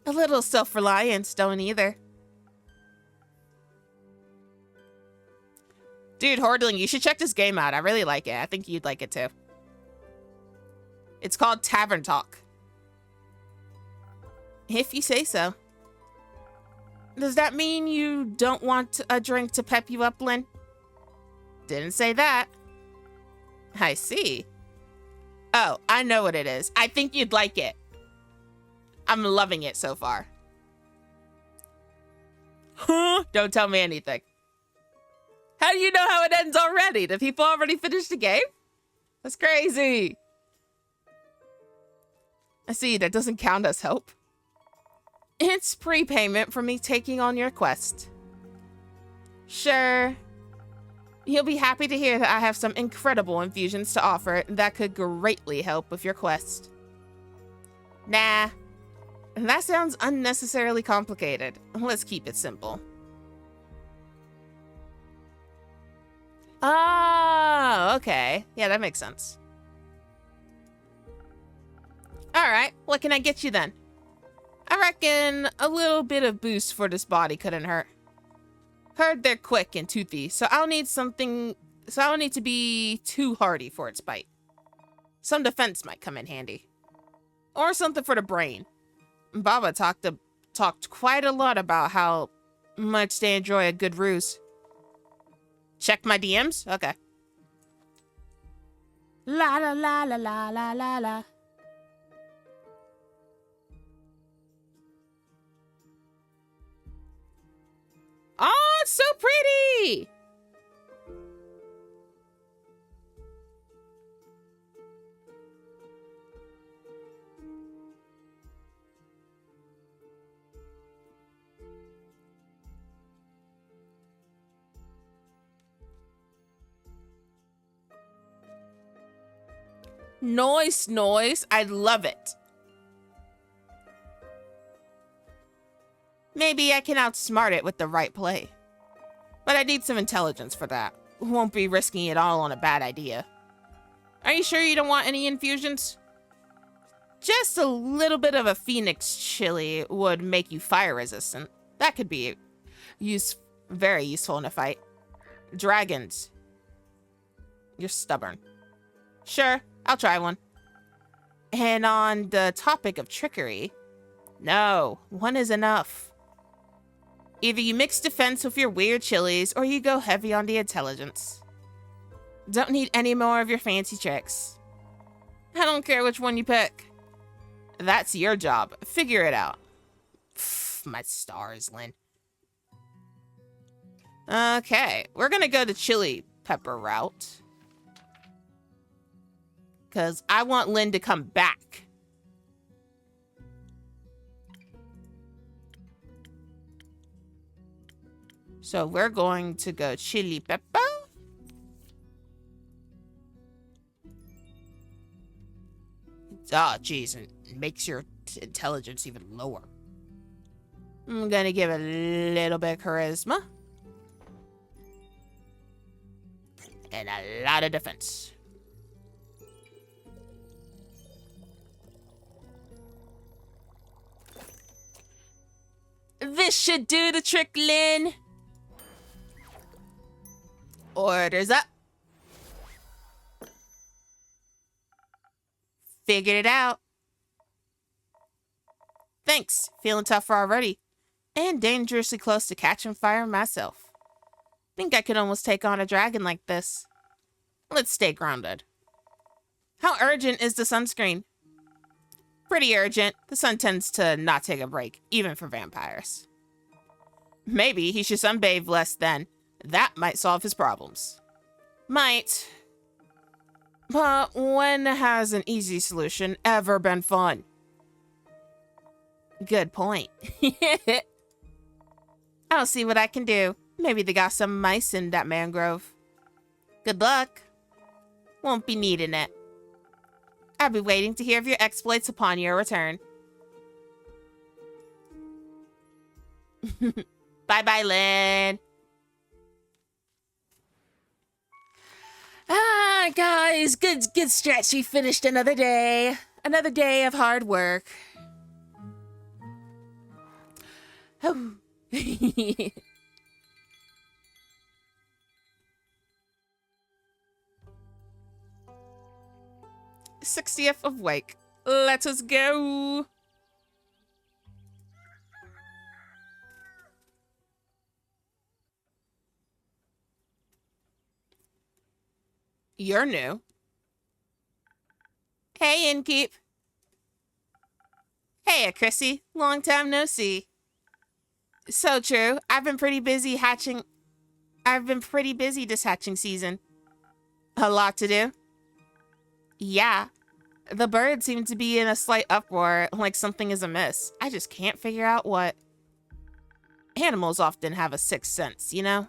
A little self-reliance don't either. Dude, Hordling, you should check this game out. I really like it. I think you'd like it too. It's called Tavern Talk. If you say so. Does that mean you don't want a drink to pep you up, Lynn? Didn't say that. I see. Oh, I know what it is. I think you'd like it. I'm loving it so far. Huh? Don't tell me anything. How do you know how it ends already? Do people already finish the game? That's crazy. I see, that doesn't count as help. It's prepayment for me taking on your quest. Sure. You'll be happy to hear that I have some incredible infusions to offer that could greatly help with your quest. Nah, that sounds unnecessarily complicated. Let's keep it simple. Oh, okay. Yeah, that makes sense. All right, what can I get you then? I reckon a little bit of boost for this body couldn't hurt. Heard they're quick and toothy, so I'll need to be too hardy for its bite. Some defense might come in handy. Or something for the brain. Baba talked quite a lot about how much they enjoy a good ruse. Check my DMs? Okay. La la la la la la la la. Oh, it's so pretty! Nice, nice. I love it. Maybe I can outsmart it with the right play. But I need some intelligence for that. Won't be risking it all on a bad idea. Are you sure you don't want any infusions? Just a little bit of a phoenix chili would make you fire resistant. That could be very useful in a fight. Dragons. You're stubborn. Sure, I'll try one. And on the topic of trickery, no, one is enough. Either you mix defense with your weird chilies, or you go heavy on the intelligence. Don't need any more of your fancy tricks. I don't care which one you pick. That's your job. Figure it out. Pfft, my stars, Lynn. Okay, we're gonna go the chili pepper route. Because I want Lynn to come back. So we're going to go chili pepper. Oh, geez, and it makes your intelligence even lower. I'm gonna give it a little bit of charisma. And a lot of defense. This should do the trick, Lynn. Orders up. Figured it out. Thanks. Feeling tougher already. And dangerously close to catching fire myself. Think I could almost take on a dragon like this. Let's stay grounded. How urgent is the sunscreen? Pretty urgent. The sun tends to not take a break, even for vampires. Maybe he should sunbathe less then. That might solve his problems. Might. But when has an easy solution ever been fun? Good point. I'll see what I can do. Maybe they got some mice in that mangrove. Good luck. Won't be needing it. I'll be waiting to hear of your exploits upon your return. Bye-bye, Lynn. Ah, guys, good stretch. We finished another day. Another day of hard work. Oh. 60th of Wake. Let us go. You're new. Hey, Innkeep. Hey, Chrissy. Long time no see. So true. I've been pretty busy this hatching season. A lot to do? Yeah. The birds seem to be in a slight uproar, like something is amiss. I just can't figure out what. Animals often have a sixth sense, you know?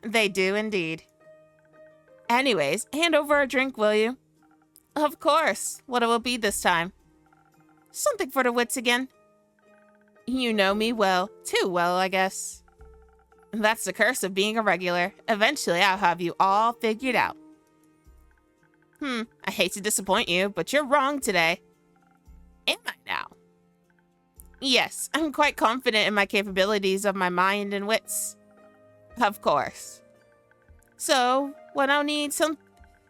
They do indeed. Anyways, hand over a drink, will you? Of course. What it will be this time? Something for the wits again. You know me well. Too well, I guess. That's the curse of being a regular. Eventually, I'll have you all figured out. I hate to disappoint you, but you're wrong today. Am I now? Yes, I'm quite confident in my capabilities of my mind and wits. Of course. So, what I'll need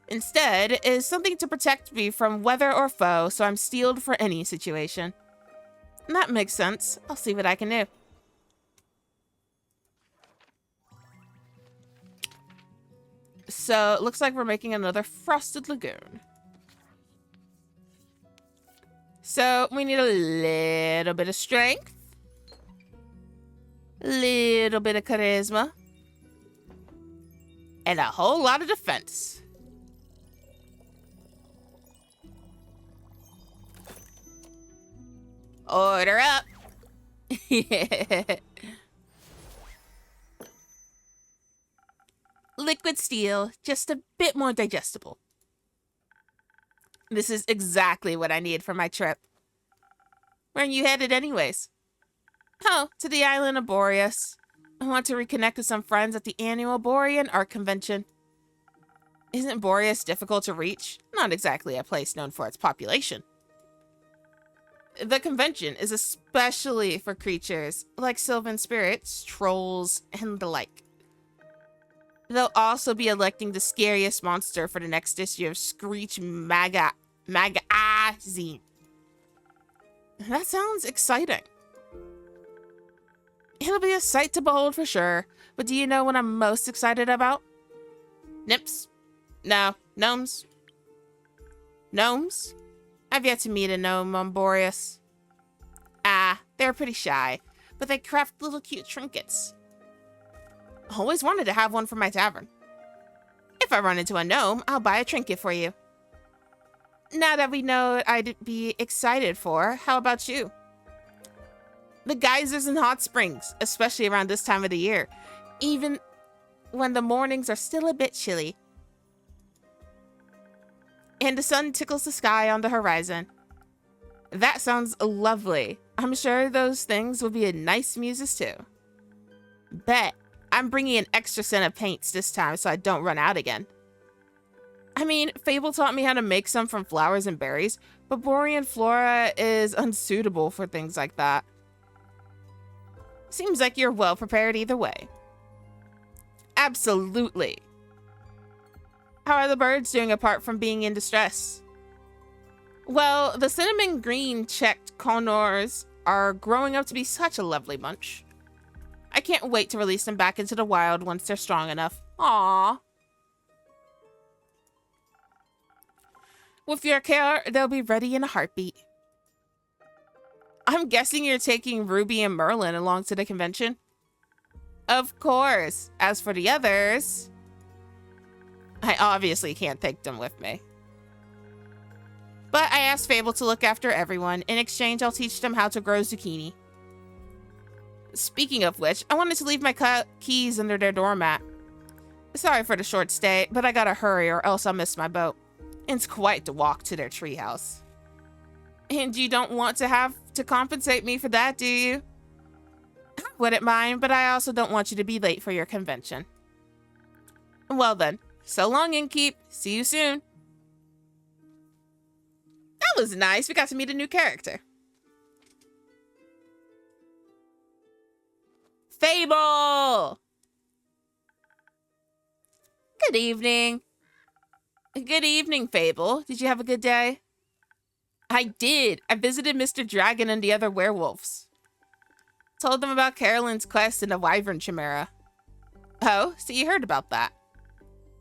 instead is something to protect me from weather or foe, so I'm steeled for any situation. That makes sense. I'll see what I can do. So, it looks like we're making another frosted lagoon. So, we need a little bit of strength. A little bit of charisma. And a whole lot of defense. Order up. Liquid steel, just a bit more digestible. This is exactly what I need for my trip. Where are you headed anyways? Oh, to the island of Boreas. I want to reconnect with some friends at the annual Borean Art Convention. Isn't Boreas difficult to reach? Not exactly a place known for its population. The convention is especially for creatures like sylvan spirits, trolls, and the like. They'll also be electing the scariest monster for the next issue of Screech Magazine. That sounds exciting. It'll be a sight to behold for sure, but do you know what I'm most excited about? Nymphs? No, gnomes. Gnomes? I've yet to meet a gnome on Boreas. They're pretty shy, but they craft little cute trinkets. Always wanted to have one for my tavern. If I run into a gnome, I'll buy a trinket for you. Now that we know what I'd be excited for, how about you? The geysers and hot springs, especially around this time of the year, even when the mornings are still a bit chilly. And the sun tickles the sky on the horizon. That sounds lovely. I'm sure those things will be nice muses too. Bet. I'm bringing an extra set of paints this time so I don't run out again. I mean, Fable taught me how to make some from flowers and berries, but Borean flora is unsuitable for things like that. Seems like you're well prepared either way. Absolutely. How are the birds doing apart from being in distress? Well, the cinnamon green checked conors are growing up to be such a lovely bunch. I can't wait to release them back into the wild once they're strong enough. Aww. With your care, they'll be ready in a heartbeat. I'm guessing you're taking Ruby and Merlin along to the convention? Of course. As for the others, I obviously can't take them with me. But I asked Fable to look after everyone. In exchange, I'll teach them how to grow zucchini. Speaking of which, I wanted to leave my keys under their doormat. Sorry for the short stay, but I gotta hurry or else I'll miss my boat. It's quite the walk to their treehouse. And you don't want to have to compensate me for that, do you? I wouldn't mind, but I also don't want you to be late for your convention. Well then, so long, Innkeep. See you soon. That was nice. We got to meet a new character. Fable! Good evening. Good evening, Fable. Did you have a good day? I did. I visited Mr. Dragon and the other werewolves. Told them about Carolyn's quest in the Wyvern Chimera. Oh, so you heard about that.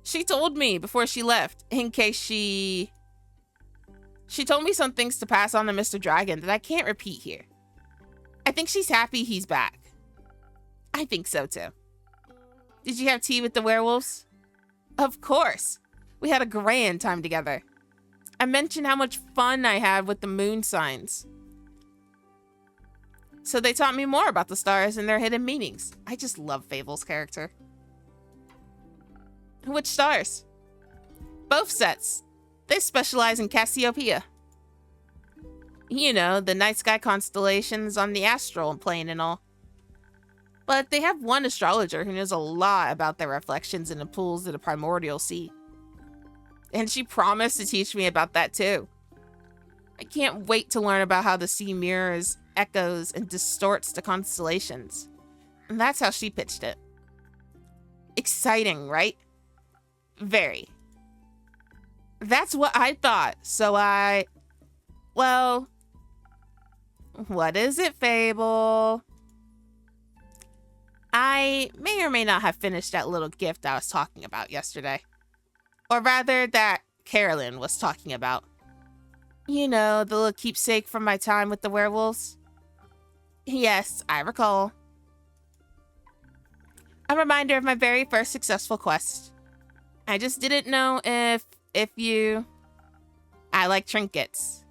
She told me before she left, in case she told me some things to pass on to Mr. Dragon that I can't repeat here. I think she's happy he's back. I think so too. Did you have tea with the werewolves? Of course. We had a grand time together. I mentioned how much fun I had with the moon signs. So they taught me more about the stars and their hidden meanings. I just love Fable's character. Which stars? Both sets. They specialize in Cassiopeia. You know, the night sky constellations on the astral plane and all. But they have one astrologer who knows a lot about their reflections in the pools of the primordial sea. And she promised to teach me about that too. I can't wait to learn about how the sea mirrors, echoes, and distorts the constellations. And that's how she pitched it. Exciting, right? Very. That's what I thought. Well, what is it, Fable? I may or may not have finished that little gift I was talking about yesterday. Or rather, that Carolyn was talking about. You know, the little keepsake from my time with the werewolves? Yes, I recall. A reminder of my very first successful quest. I just didn't know if you... I like trinkets.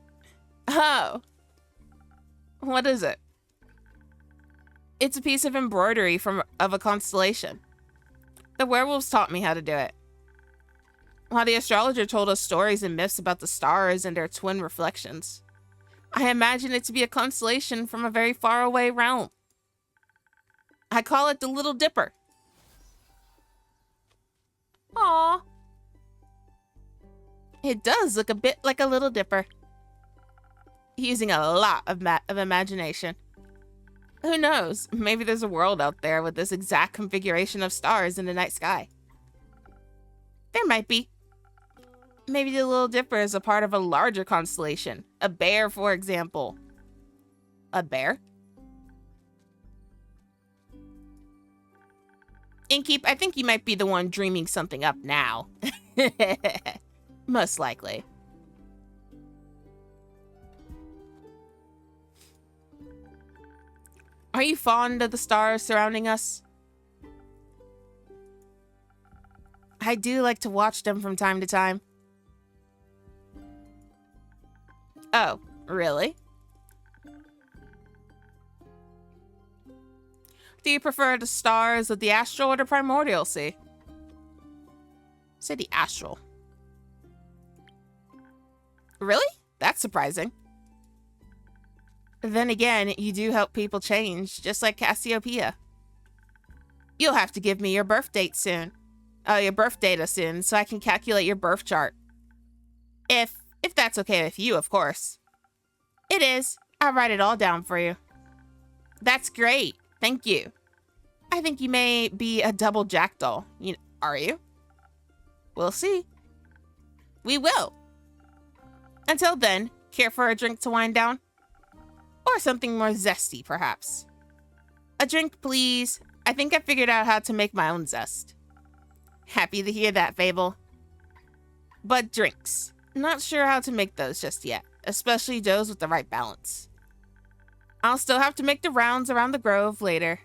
Oh. What is it? It's a piece of embroidery of a constellation. The werewolves taught me how to do it. While the astrologer told us stories and myths about the stars and their twin reflections. I imagine it to be a constellation from a very faraway realm. I call it the Little Dipper. Aww. It does look a bit like a Little Dipper. Using a lot of imagination. Who knows? Maybe there's a world out there with this exact configuration of stars in the night sky. There might be. Maybe the Little Dipper is a part of a larger constellation. A bear, for example. A bear? Innkeep, I think you might be the one dreaming something up now. Most likely. Are you fond of the stars surrounding us? I do like to watch them from time to time. Oh, really? Do you prefer the stars of the astral or the primordial sea? Say the astral. Really? That's surprising. Then again, you do help people change, just like Cassiopeia. You'll have to give me your birth date soon. Your birth data soon, so I can calculate your birth chart. If that's okay with you, of course. It is. I'll write it all down for you. That's great. Thank you. I think you may be a double jackdaw. Are you? We'll see. We will. Until then, care for a drink to wind down? Or something more zesty, perhaps. A drink, please. I think I figured out how to make my own zest. Happy to hear that, Fable. But drinks. Not sure how to make those just yet, especially those with the right balance. I'll still have to make the rounds around the grove later.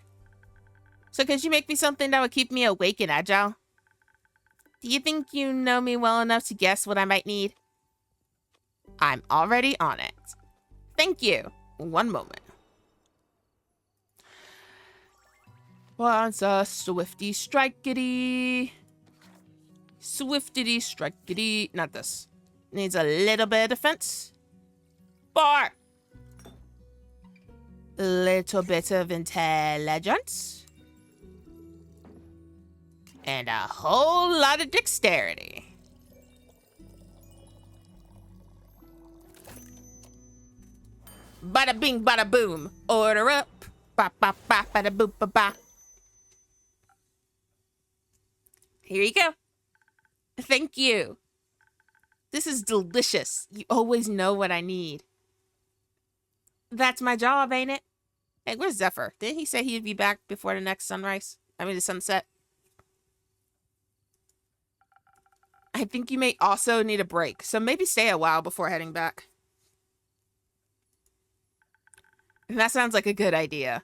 So could you make me something that would keep me awake and agile? Do you think you know me well enough to guess what I might need? I'm already on it. Thank you. One moment. Wants a swifty strikety. Swiftity strikety. Not this. Needs a little bit of defense. Bar. Little bit of intelligence. And a whole lot of dexterity. Bada bing, bada boom. Order up. Ba ba ba bada boop ba ba. Here you go. Thank you. This is delicious. You always know what I need. That's my job, ain't it? Hey, where's Zephyr? Didn't he say he'd be back before the next sunrise? The sunset. I think you may also need a break, so maybe stay a while before heading back. That sounds like a good idea.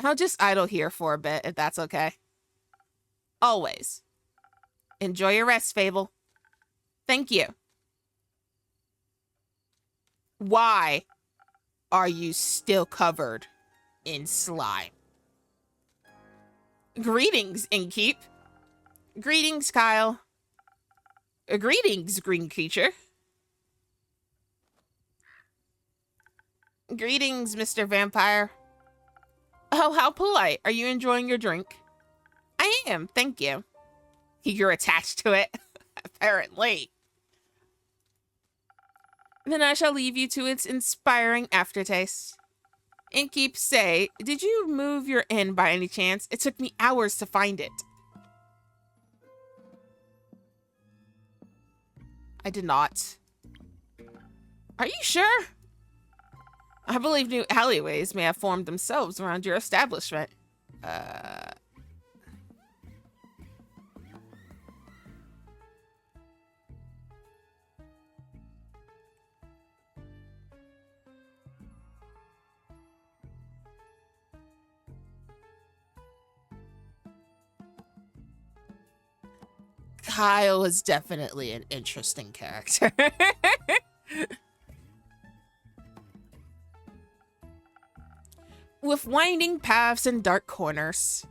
I'll just idle here for a bit, if that's okay. Always. Enjoy your rest, Fable. Thank you. Why are you still covered in slime? Greetings, Innkeep. Greetings, Kyle. Greetings, green creature. Greetings, Mr. Vampire. Oh, how polite. Are you enjoying your drink? I am, thank you. You're attached to it, apparently. Then I shall leave you to its inspiring aftertaste. Innkeep, say, did you move your inn by any chance? It took me hours to find it. I did not. Are you sure? I believe new alleyways may have formed themselves around your establishment. Kyle is definitely an interesting character. With winding paths and dark corners.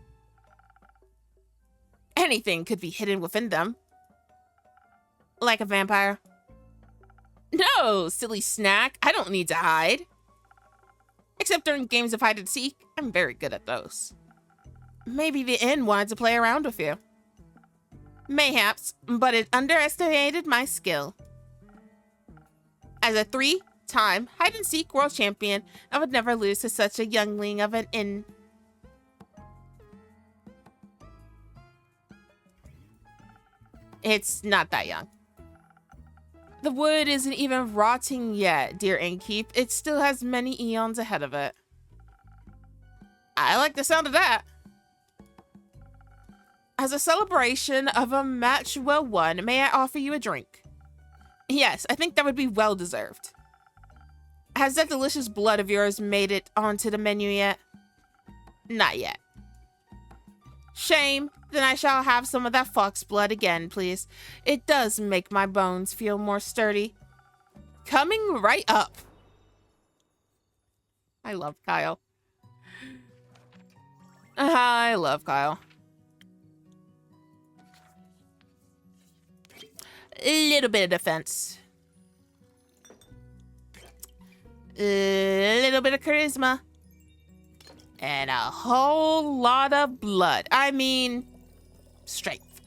Anything could be hidden within them. Like a vampire. No, silly snack. I don't need to hide. Except during games of hide and seek. I'm very good at those. Maybe the inn wanted to play around with you. Mayhaps, but it underestimated my skill. As a 3-time hide-and-seek world champion, I would never lose to such a youngling of an inn. It's not that young. The wood isn't even rotting yet, dear innkeep. It still has many eons ahead of it. I like the sound of that. As a celebration of a match well won, may I offer you a drink? Yes, I think that would be well deserved. Has that delicious blood of yours made it onto the menu yet? Not yet. Shame. Then I shall have some of that fox blood again, please. It does make my bones feel more sturdy. Coming right up. I love Kyle. I love Kyle. A little bit of defense. A little bit of charisma. And a whole lot of blood. I mean, strength.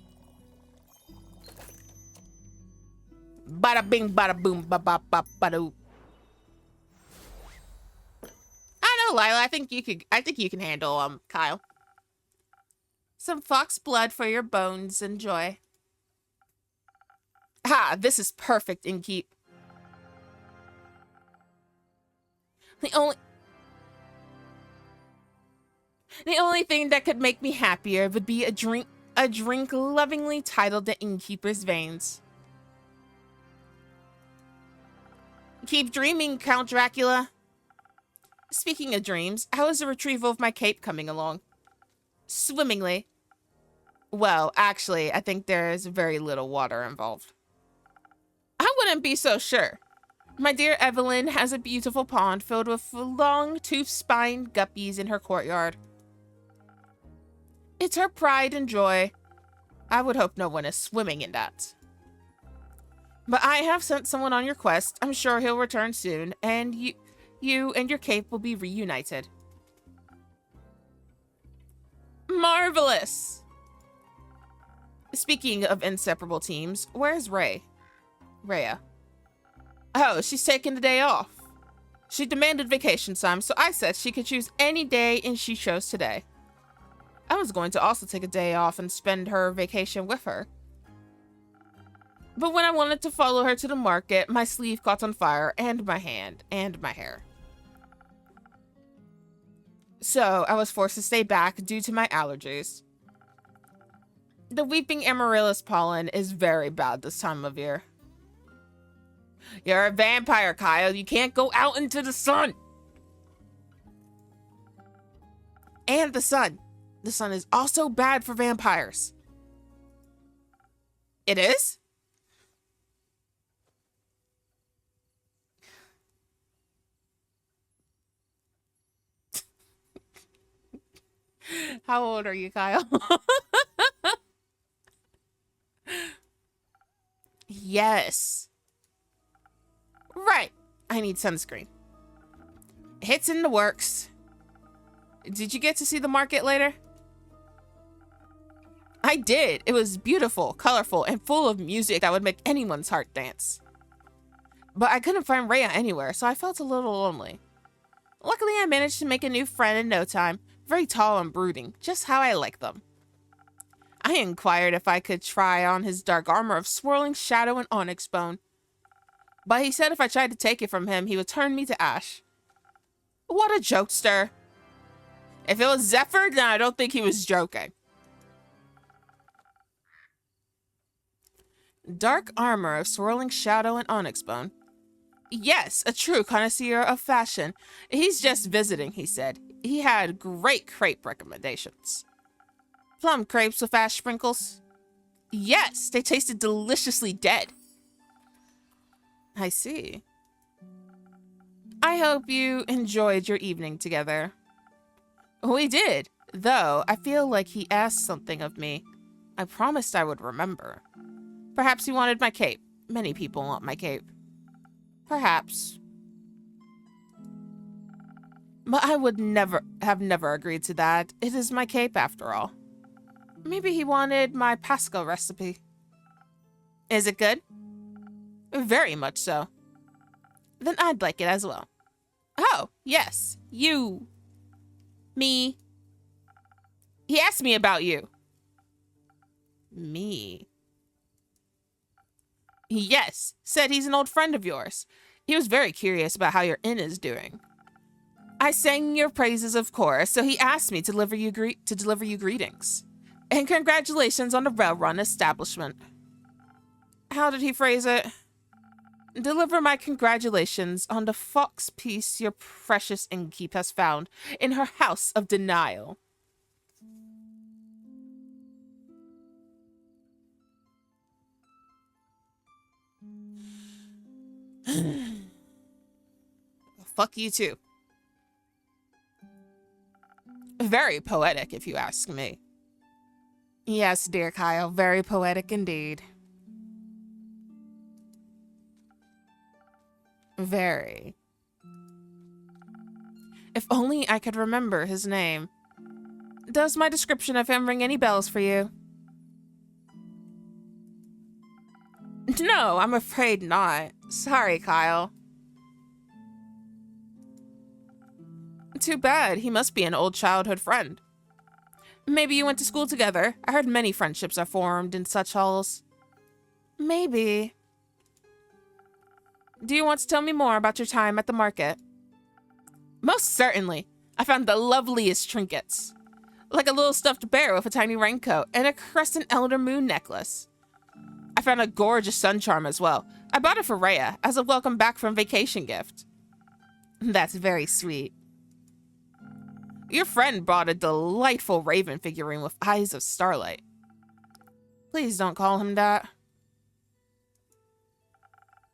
Bada bing, bada boom, ba ba ba ba doo. I know, Lila. I think you can handle Kyle. Some fox blood for your bones. Enjoy. Ha! This is perfect, innkeep. The only thing that could make me happier would be a drink lovingly titled the Innkeeper's Veins. Keep dreaming, Count Dracula. Speaking of dreams, how is the retrieval of my cape coming along? Swimmingly. Well, actually, I think there is very little water involved. I wouldn't be so sure. My dear Evelyn has a beautiful pond filled with long, tooth-spined guppies in her courtyard. It's her pride and joy. I would hope no one is swimming in that. But I have sent someone on your quest. I'm sure he'll return soon, and you and your cape will be reunited. Marvelous! Speaking of inseparable teams, where's Rhea? Oh, she's taking the day off. She demanded vacation time, so I said she could choose any day, and she chose today. I was going to also take a day off and spend her vacation with her. But when I wanted to follow her to the market, my sleeve caught on fire, and my hand, and my hair. So I was forced to stay back due to my allergies. The weeping amaryllis pollen is very bad this time of year. You're a vampire, Kyle. You can't go out into the sun. And the sun. The sun is also bad for vampires. It is? How old are you, Kyle? yes. Right. I need sunscreen. It's in the works. Did you get to see the market later? I did. It was beautiful, colorful, and full of music that would make anyone's heart dance. But I couldn't find Rhea anywhere, so I felt a little lonely. Luckily, I managed to make a new friend in no time. Very tall and brooding, just how I like them. I inquired if I could try on his dark armor of swirling shadow and onyx bone. But he said if I tried to take it from him, he would turn me to ash. What a jokester. If it was Zephyr, then I don't think he was joking. Dark armor of swirling shadow and onyx bone. Yes, a true connoisseur of fashion. He's just visiting, he said. He had great crepe recommendations. Plum crepes with ash sprinkles? Yes, they tasted deliciously dead. I see. I hope you enjoyed your evening together. We did, though I feel like he asked something of me. I promised I would remember. Perhaps he wanted my cape. Many people want my cape. Perhaps. But I would never agreed to that. It is my cape after all. Maybe he wanted my Pasco recipe. Is it good? Very much so. Then I'd like it as well. Oh, yes. You. Me. He asked me about you. Me. Yes, said he's an old friend of yours. He was very curious about how your inn is doing. I sang your praises, of course, so he asked me to deliver you greetings. And congratulations on the well-run establishment. How did he phrase it? Deliver my congratulations on the fox piece your precious innkeep has found in her house of denial. Fuck you too. Very poetic, if you ask me. Yes, dear Kyle, very poetic indeed. Very. If only I could remember his name. Does my description of him ring any bells for you? No, I'm afraid not. Sorry, Kyle. Too bad. He must be an old childhood friend. Maybe you went to school together. I heard many friendships are formed in such halls. Maybe. Do you want to tell me more about your time at the market? Most certainly. I found the loveliest trinkets. Like a little stuffed bear with a tiny raincoat and a crescent elder moon necklace. I found a gorgeous sun charm as well. I bought it for Rhea as a welcome back from vacation gift. That's very sweet. Your friend brought a delightful raven figurine with eyes of starlight. Please don't call him that.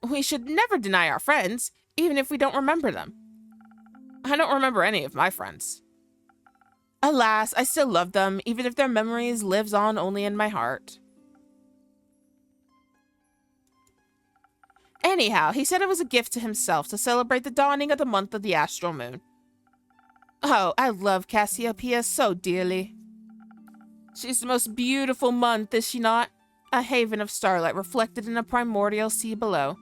We should never deny our friends, even if we don't remember them. I don't remember any of my friends. Alas, I still love them, even if their memories lives on only in my heart. Anyhow, he said it was a gift to himself to celebrate the dawning of the month of the astral moon. Oh, I love Cassiopeia so dearly. She's the most beautiful month, is she not? A haven of starlight reflected in a primordial sea below.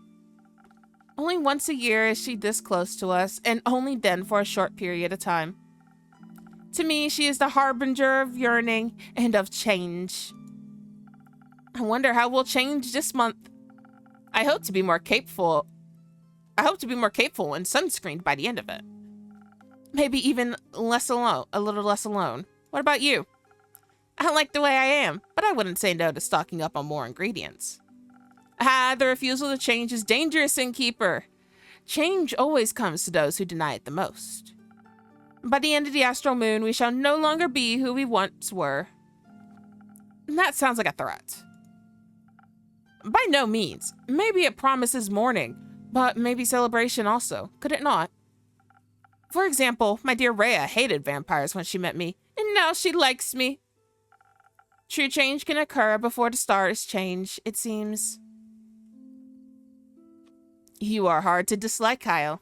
Only once a year is she this close to us, and only then for a short period of time. To me, she is the harbinger of yearning and of change. I wonder how we'll change this month. I hope to be more capeful and sunscreened by the end of it. Maybe even a little less alone. What about you? I like the way I am, but I wouldn't say no to stocking up on more ingredients. The refusal to change is dangerous, innkeeper. Change always comes to those who deny it the most. By the end of the astral moon, we shall no longer be who we once were. That sounds like a threat. By no means. Maybe it promises mourning, but maybe celebration also, could it not? For example, my dear Rhea hated vampires when she met me, and now she likes me. True change can occur before the stars change, it seems. You are hard to dislike, Kyle.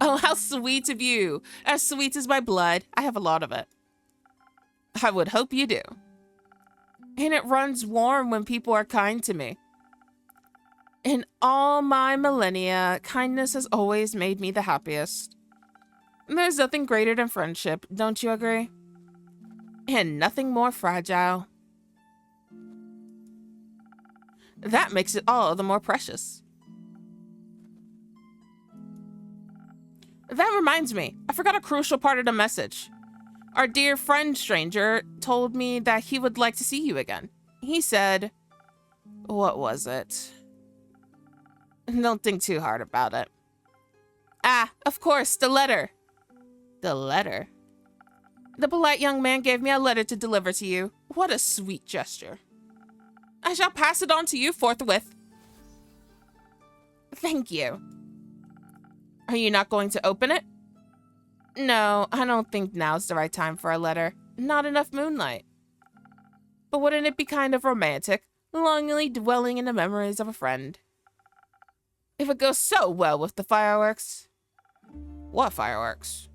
Oh, how sweet of you. As sweet as my blood. I have a lot of it. I would hope you do. And it runs warm when people are kind to me. In all my millennia, kindness has always made me the happiest. There's nothing greater than friendship, don't you agree? And nothing more fragile. That makes it all the more precious. That reminds me, I forgot a crucial part of the message. Our dear friend stranger told me that he would like to see you again. He said, what was it? Don't think too hard about it. Ah, of course, the letter. The letter? The polite young man gave me a letter to deliver to you. What a sweet gesture. I shall pass it on to you forthwith. Thank you. Are you not going to open it? No, I don't think now's the right time for a letter. Not enough moonlight. But wouldn't it be kind of romantic, longingly dwelling in the memories of a friend? If it goes so well with the fireworks. What fireworks?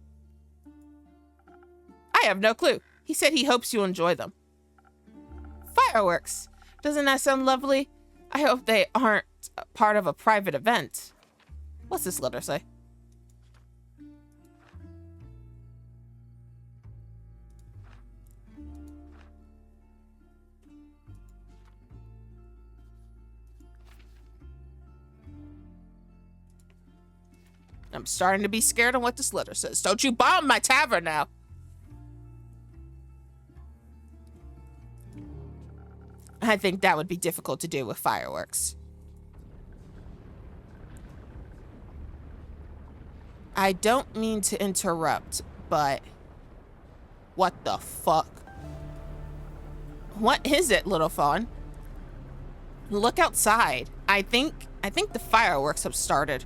I have no clue. He said he hopes you enjoy them. Fireworks? Doesn't that sound lovely? I hope they aren't part of a private event. What's this letter say? I'm starting to be scared of what this letter says. Don't you bomb my tavern now. I think that would be difficult to do with fireworks. I don't mean to interrupt, but what the fuck? What is it, little fawn? Look outside. I think the fireworks have started.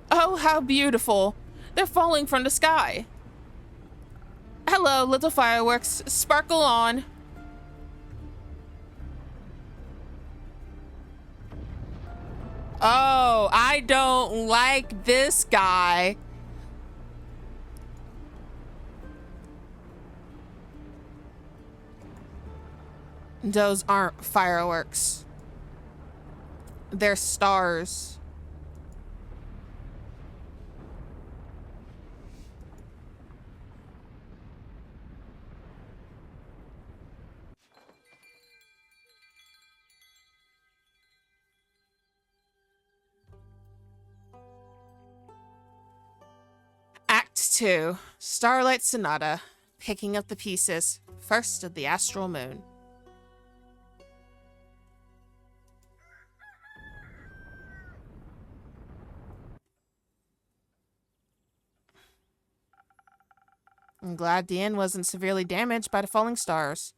Oh, how beautiful. They're falling from the sky. Hello, little fireworks. Sparkle on. Oh, I don't like this guy. Those aren't fireworks. They're stars. Act 2, Starlight Sonata, picking up the pieces, first of the astral moon. I'm glad the inn wasn't severely damaged by the falling stars,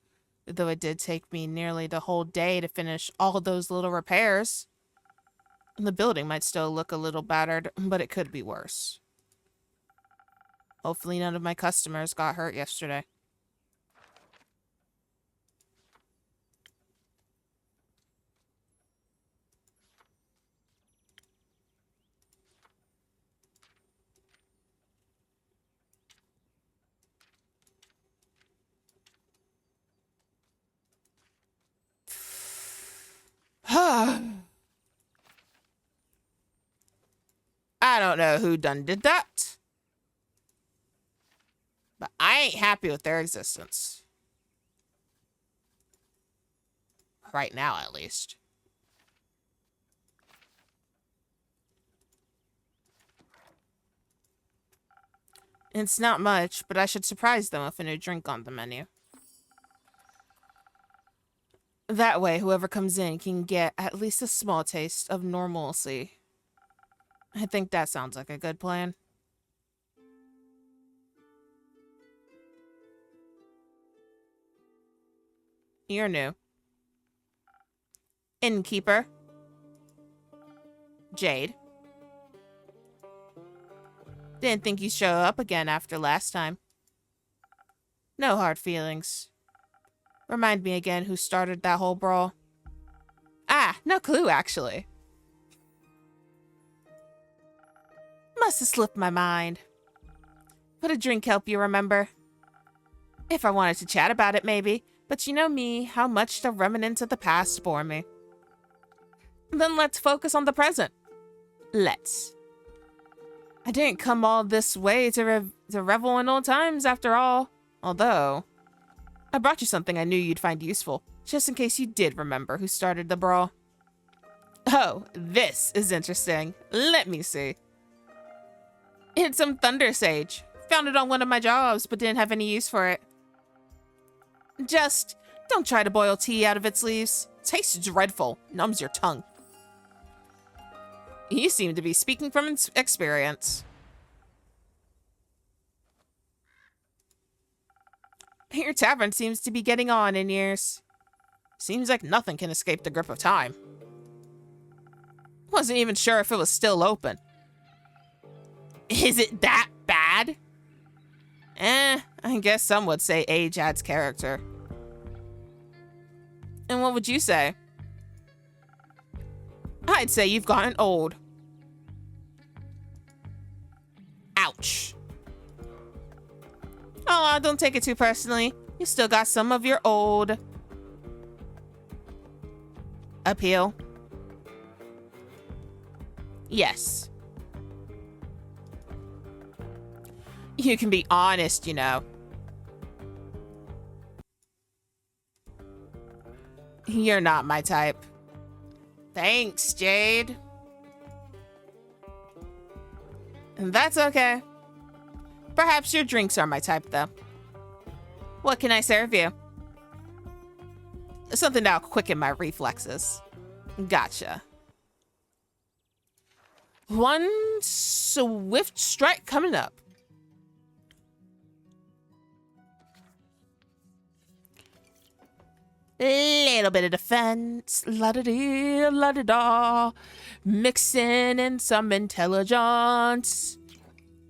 though it did take me nearly the whole day to finish all those little repairs. The building might still look a little battered, but it could be worse. Hopefully none of my customers got hurt yesterday. I don't know who done did that, but I ain't happy with their existence. Right now, at least. It's not much, but I should surprise them with a new drink on the menu. That way, whoever comes in can get at least a small taste of normalcy. I think that sounds like a good plan. You're new. Innkeeper. Jade. Didn't think you'd show up again after last time. No hard feelings. Remind me again who started that whole brawl. No clue, actually. Must have slipped my mind. Would a drink help you remember? If I wanted to chat about it, maybe. But you know me, how much the remnants of the past bore me. Then let's focus on the present. Let's. I didn't come all this way to revel in old times, after all. Although, I brought you something I knew you'd find useful, just in case you did remember who started the brawl. Oh, this is interesting. Let me see. It's some thunder sage. Found it on one of my jobs, but didn't have any use for it. Just don't try to boil tea out of its leaves. Tastes dreadful. Numbs your tongue. You seem to be speaking from experience. Your tavern seems to be getting on in years. Seems like nothing can escape the grip of time. Wasn't even sure if it was still open. Is it that bad? I guess some would say age adds character. And what would you say? I'd say you've gotten old. Ouch. Oh, don't take it too personally. You still got some of your old appeal. Yes. You can be honest, you know. You're not my type. Thanks, Jade. That's okay. Perhaps your drinks are my type, though. What can I serve you? Something that'll quicken my reflexes. Gotcha. One swift strike coming up. Little bit of defense, la-da-dee, la-da-da, mixing in some intelligence,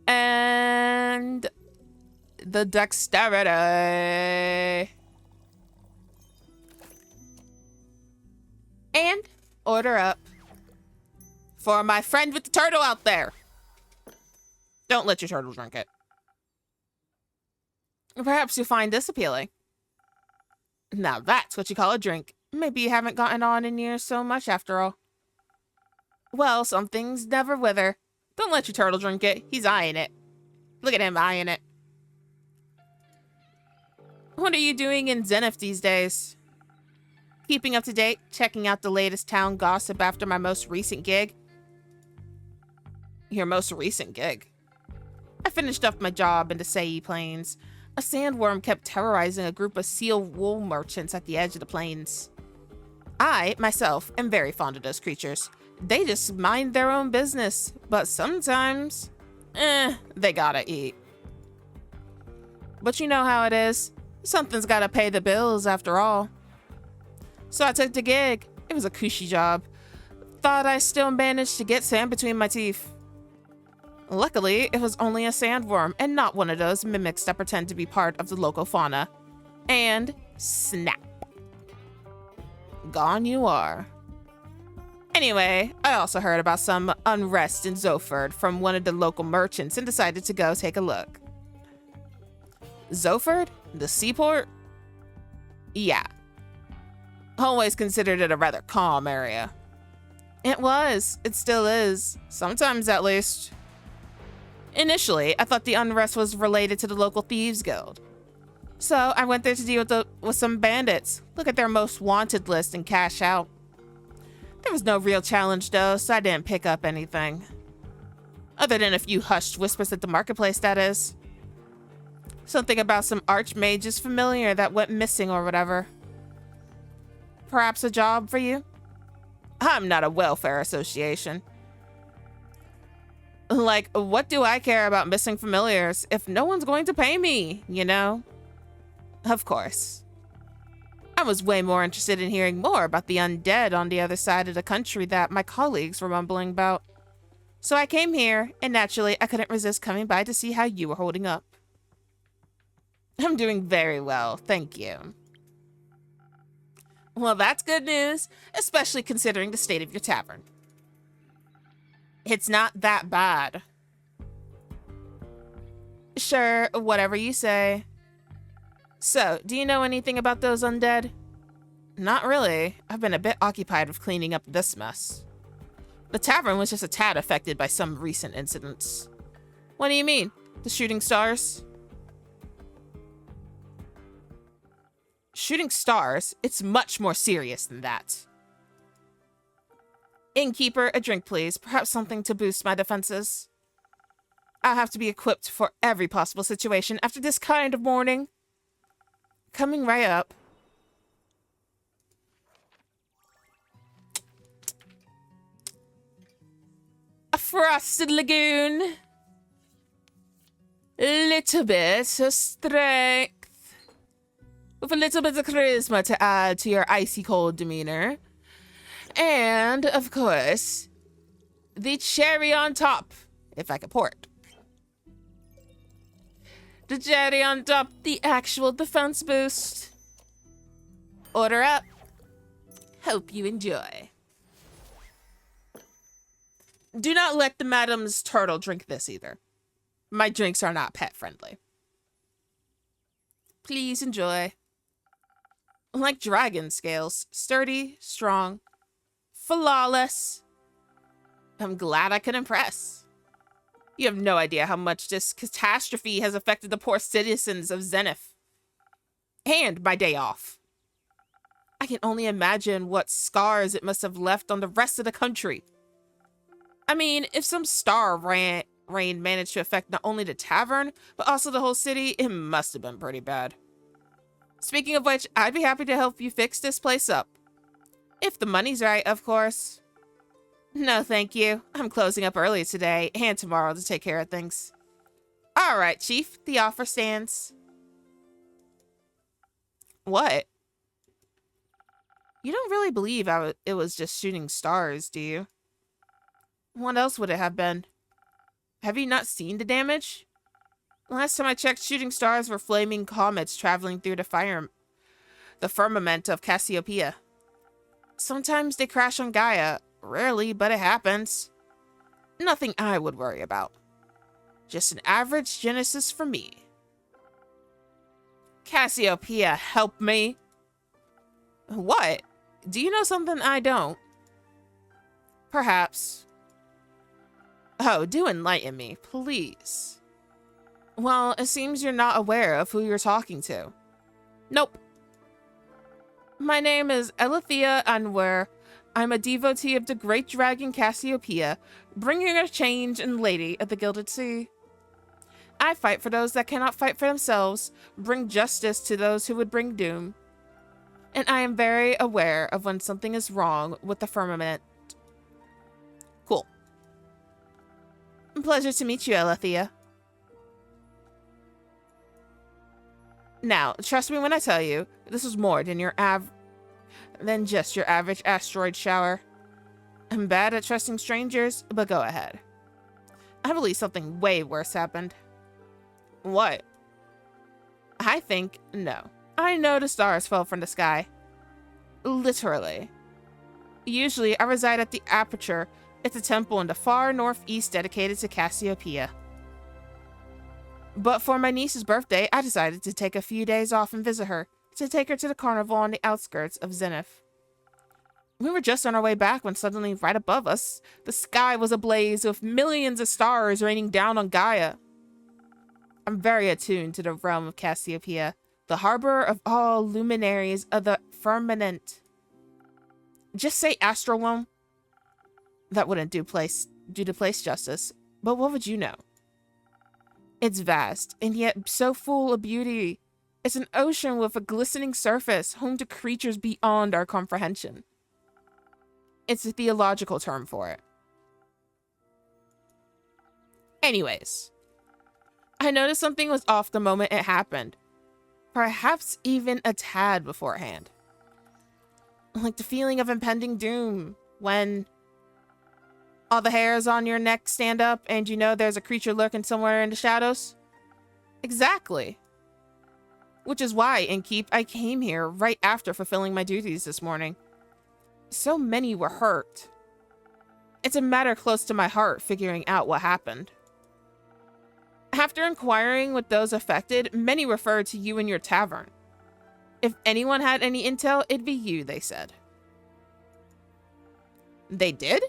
and the dexterity. And order up. For my friend with the turtle out there. Don't let your turtle drink it. Perhaps you'll find this appealing. Now that's what you call a drink. Maybe you haven't gotten on in years so much after all. Well, some things never wither. Don't let your turtle drink it. He's eyeing it. Look at him eyeing it. What are you doing in Zenith these days? Keeping up to date, checking out the latest town gossip after my most recent gig. Your most recent gig? I finished up my job in the Sei Plains. A sandworm kept terrorizing a group of seal wool merchants at the edge of the plains. I, myself, am very fond of those creatures. They just mind their own business, but sometimes, they gotta eat. But you know how it is. Something's gotta pay the bills after all. So I took the gig. It was a cushy job. Thought I still managed to get sand between my teeth. Luckily, it was only a sandworm and not one of those mimics that pretend to be part of the local fauna. And snap. Gone you are. Anyway, I also heard about some unrest in Zoford from one of the local merchants and decided to go take a look. Zoford? The seaport? Yeah. Always considered it a rather calm area. It was. It still is. Sometimes, at least. Initially, I thought the unrest was related to the local thieves guild. So I went there to deal with some bandits, look at their most wanted list and cash out. There was no real challenge though, so I didn't pick up anything. Other than a few hushed whispers at the marketplace, that is. Something about some archmage's familiar that went missing or whatever. Perhaps a job for you? I'm not a welfare association. Like, what do I care about missing familiars if no one's going to pay me, you know? Of course. I was way more interested in hearing more about the undead on the other side of the country that my colleagues were mumbling about. So I came here, and naturally, I couldn't resist coming by to see how you were holding up. I'm doing very well, thank you. Well, that's good news, especially considering the state of your tavern. It's not that bad. Sure, whatever you say. So, do you know anything about those undead? Not really. I've been a bit occupied with cleaning up this mess. The tavern was just a tad affected by some recent incidents. What do you mean? The shooting stars? Shooting stars? It's much more serious than that. Innkeeper, a drink please. Perhaps something to boost my defenses. I'll have to be equipped for every possible situation after this kind of morning. Coming right up. A frosted lagoon. Little bit of strength. With a little bit of charisma to add to your icy cold demeanor. And, of course, the cherry on top, if I could pour it. The cherry on top, the actual defense boost. Order up. Hope you enjoy. Do not let the madam's turtle drink this either. My drinks are not pet friendly. Please enjoy. Like dragon scales, sturdy, strong, flawless. I'm glad I could impress. You have no idea how much this catastrophe has affected the poor citizens of Zenith. And my day off. I can only imagine what scars it must have left on the rest of the country. I mean, if some star rain managed to affect not only the tavern, but also the whole city, it must have been pretty bad. Speaking of which, I'd be happy to help you fix this place up. If the money's right, of course. No, thank you. I'm closing up early today and tomorrow to take care of things. All right, Chief. The offer stands. What? You don't really believe it was just shooting stars, do you? What else would it have been? Have you not seen the damage? Last time I checked, shooting stars were flaming comets traveling through the firmament of Cassiopeia. Sometimes they crash on Gaia. Rarely, but it happens. Nothing I would worry about. Just an average Genesis for me. Cassiopeia, help me. What? Do you know something I don't? Perhaps. Oh, do enlighten me, please. Well, it seems you're not aware of who you're talking to. Nope. My name is Althemia Mele. I'm a devotee of the great dragon Cassiopeia, bringing a change and lady of the Gilded Sea. I fight for those that cannot fight for themselves, bring justice to those who would bring doom. And I am very aware of when something is wrong with the firmament. Cool. Pleasure to meet you, Althemia. Now, trust me when I tell you, this is more than just your average asteroid shower. I'm bad at trusting strangers, but go ahead. I believe something way worse happened. What? I think no. I know the stars fell from the sky. Literally. Usually, I reside at the Aperture. It's a temple in the far northeast dedicated to Cassiopeia. But for my niece's birthday, I decided to take a few days off and visit her, to take her to the carnival on the outskirts of Zenith. We were just on our way back when suddenly, right above us, the sky was ablaze with millions of stars raining down on Gaia. I'm very attuned to the realm of Cassiopeia, the harbor of all luminaries of the firmament. Just say Astrolome. That wouldn't do the place justice, but what would you know? It's vast, and yet so full of beauty. It's an ocean with a glistening surface, home to creatures beyond our comprehension. It's a theological term for it. Anyways, I noticed something was off the moment it happened. Perhaps even a tad beforehand. Like the feeling of impending doom when all the hairs on your neck stand up and you know there's a creature lurking somewhere in the shadows. Exactly. Which is why, Innkeep, I came here right after fulfilling my duties this morning. So many were hurt. It's a matter close to my heart figuring out what happened. After inquiring with those affected, many referred to you and your tavern. If anyone had any intel, it'd be you, they said. They did?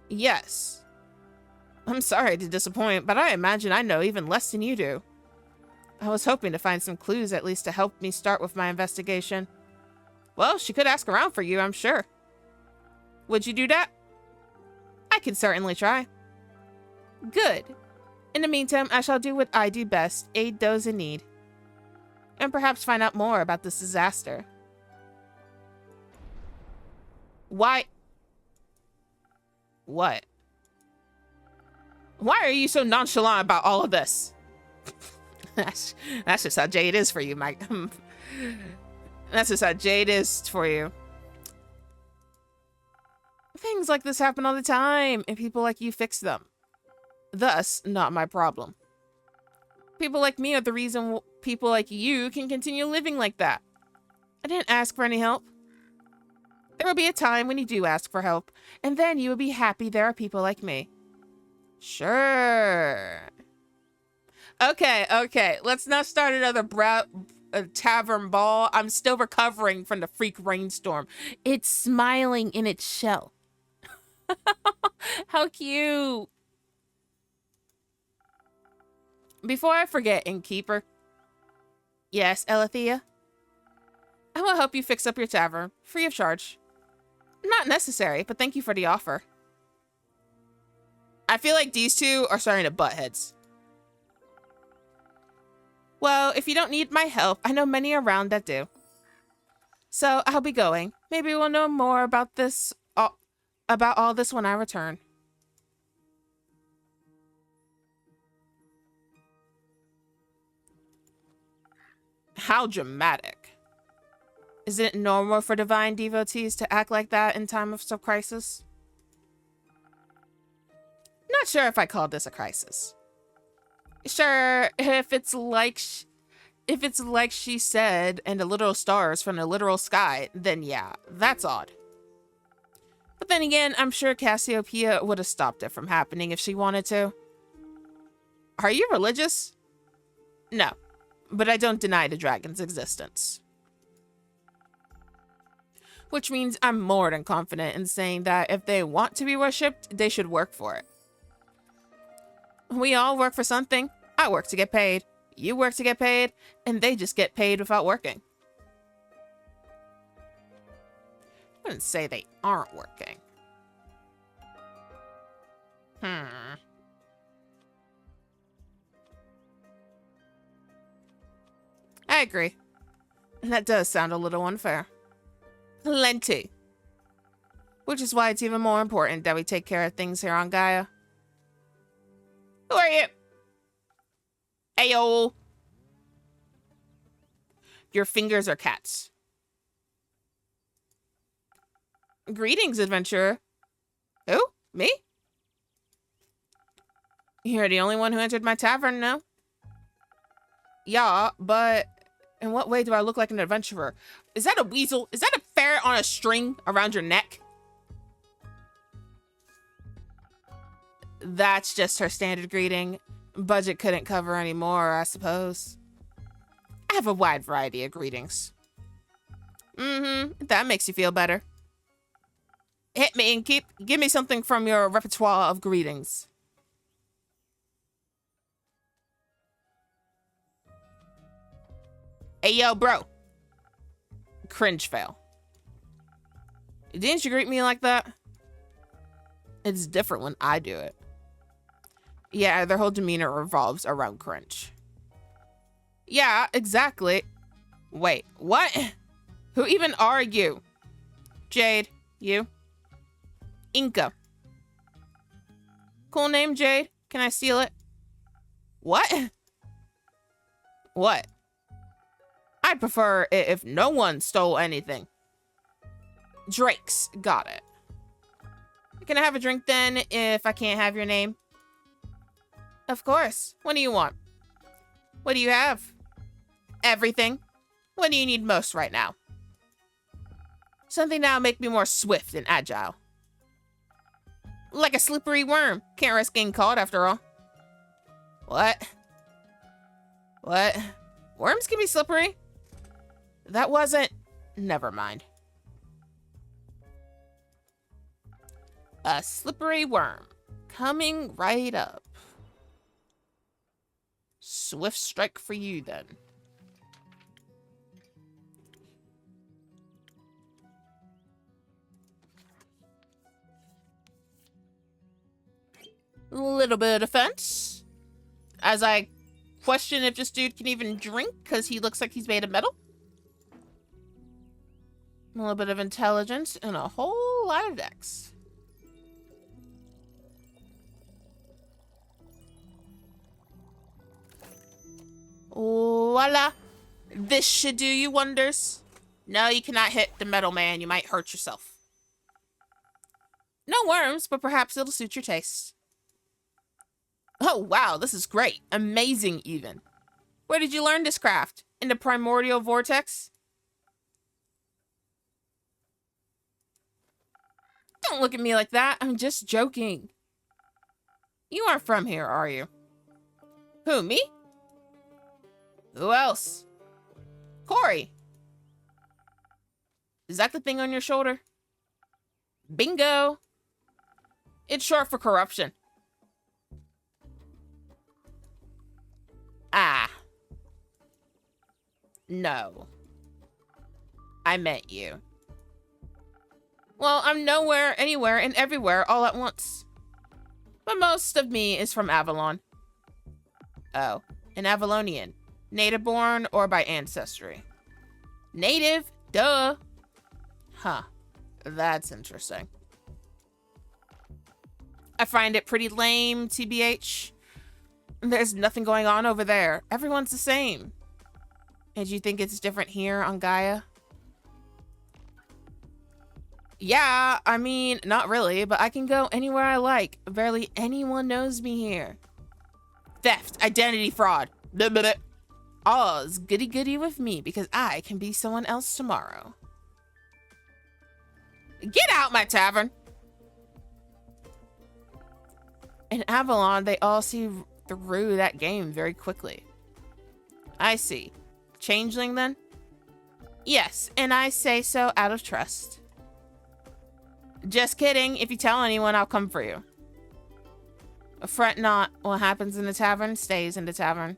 Yes. I'm sorry to disappoint, but I imagine I know even less than you do. I was hoping to find some clues at least to help me start with my investigation. Well, she could ask around for you, I'm sure. Would you do that? I can certainly try. Good. In the meantime, I shall do what I do best, aid those in need. And perhaps find out more about this disaster. Why? What? Why are you so nonchalant about all of this? That's just how Jade is for you, Mike. That's just how Jade is for you. Things like this happen all the time, and people like you fix them. Thus, not my problem. People like me are the reason people like you can continue living like that. I didn't ask for any help. There will be a time when you do ask for help, and then you will be happy there are people like me. Sure. Okay. Let's not start another tavern ball. I'm still recovering from the freak rainstorm. It's smiling in its shell. How cute. Before I forget, innkeeper. Yes, Althemia? I will help you fix up your tavern, free of charge. Not necessary, but thank you for the offer. I feel like these two are starting to butt heads. Well, if you don't need my help, I know many around that do. So I'll be going. Maybe we'll know more about all this when I return. How dramatic. Isn't it normal for divine devotees to act like that in time of some crisis? Not sure if I call this a crisis. Sure, if it's like she said, and the literal stars from the literal sky, then yeah, that's odd. But then again, I'm sure Cassiopeia would have stopped it from happening if she wanted to. Are you religious? No, but I don't deny the dragon's existence. Which means I'm more than confident in saying that if they want to be worshipped, they should work for it. We all work for something. I work to get paid. You work to get paid, and they just get paid without working. I wouldn't say they aren't working. I agree. That does sound a little unfair. Plenty. Which is why it's even more important that we take care of things here on Gaia. Who are you? Ayo. Your fingers are cats. Greetings, adventurer. Who? Me? You're the only one who entered my tavern now? Yeah, but in what way do I look like an adventurer? Is that a weasel? Is that a ferret on a string around your neck? That's just her standard greeting. Budget couldn't cover any more, I suppose. I have a wide variety of greetings. That makes you feel better. Hit me and give me something from your repertoire of greetings. Hey, yo, bro. Cringe fail. Didn't you greet me like that? It's different when I do it. Yeah, their whole demeanor revolves around cringe. Yeah, exactly. Wait, what? Who even are you? Jade, you? Inca. Cool name, Jade. Can I steal it? What? What? I'd prefer it if no one stole anything. Drake's got it. Can I have a drink then if I can't have your name? Of course. What do you want? What do you have? Everything. What do you need most right now? Something that'll make me more swift and agile. Like a slippery worm. Can't risk getting caught after all. What? What? Worms can be slippery? That wasn't... Never mind. A slippery worm. Coming right up. Swift strike for you, then. A little bit of defense. As I question if this dude can even drink, because he looks like he's made of metal. A little bit of intelligence and a whole lot of dex. Voila. This should do you wonders. No, you cannot hit the metal man. You might hurt yourself. No worms, but perhaps it'll suit your taste. Oh, wow, this is great. Amazing, even. Where did you learn this craft? In the primordial vortex? Don't look at me like that. I'm just joking. You aren't from here, are you? Who, me? Who else? Corey. Is that the thing on your shoulder? Bingo. It's short for corruption. Ah. No. I met you. Well, I'm nowhere, anywhere, and everywhere all at once. But most of me is from Avalon. Oh, an Avalonian. Native-born or by ancestry? Native, duh. Huh, that's interesting. I find it pretty lame, TBH. There's nothing going on over there. Everyone's the same. And you think it's different here on Gaia? Yeah, I mean, not really, but I can go anywhere I like. Barely anyone knows me here. Theft, identity fraud. Blah, blah, blah. All's goody-goody with me because I can be someone else tomorrow. Get out my tavern! In Avalon, they all see through that game very quickly. I see. Changeling, then? Yes, and I say so out of trust. Just kidding. If you tell anyone, I'll come for you. Fret not. What happens in the tavern stays in the tavern.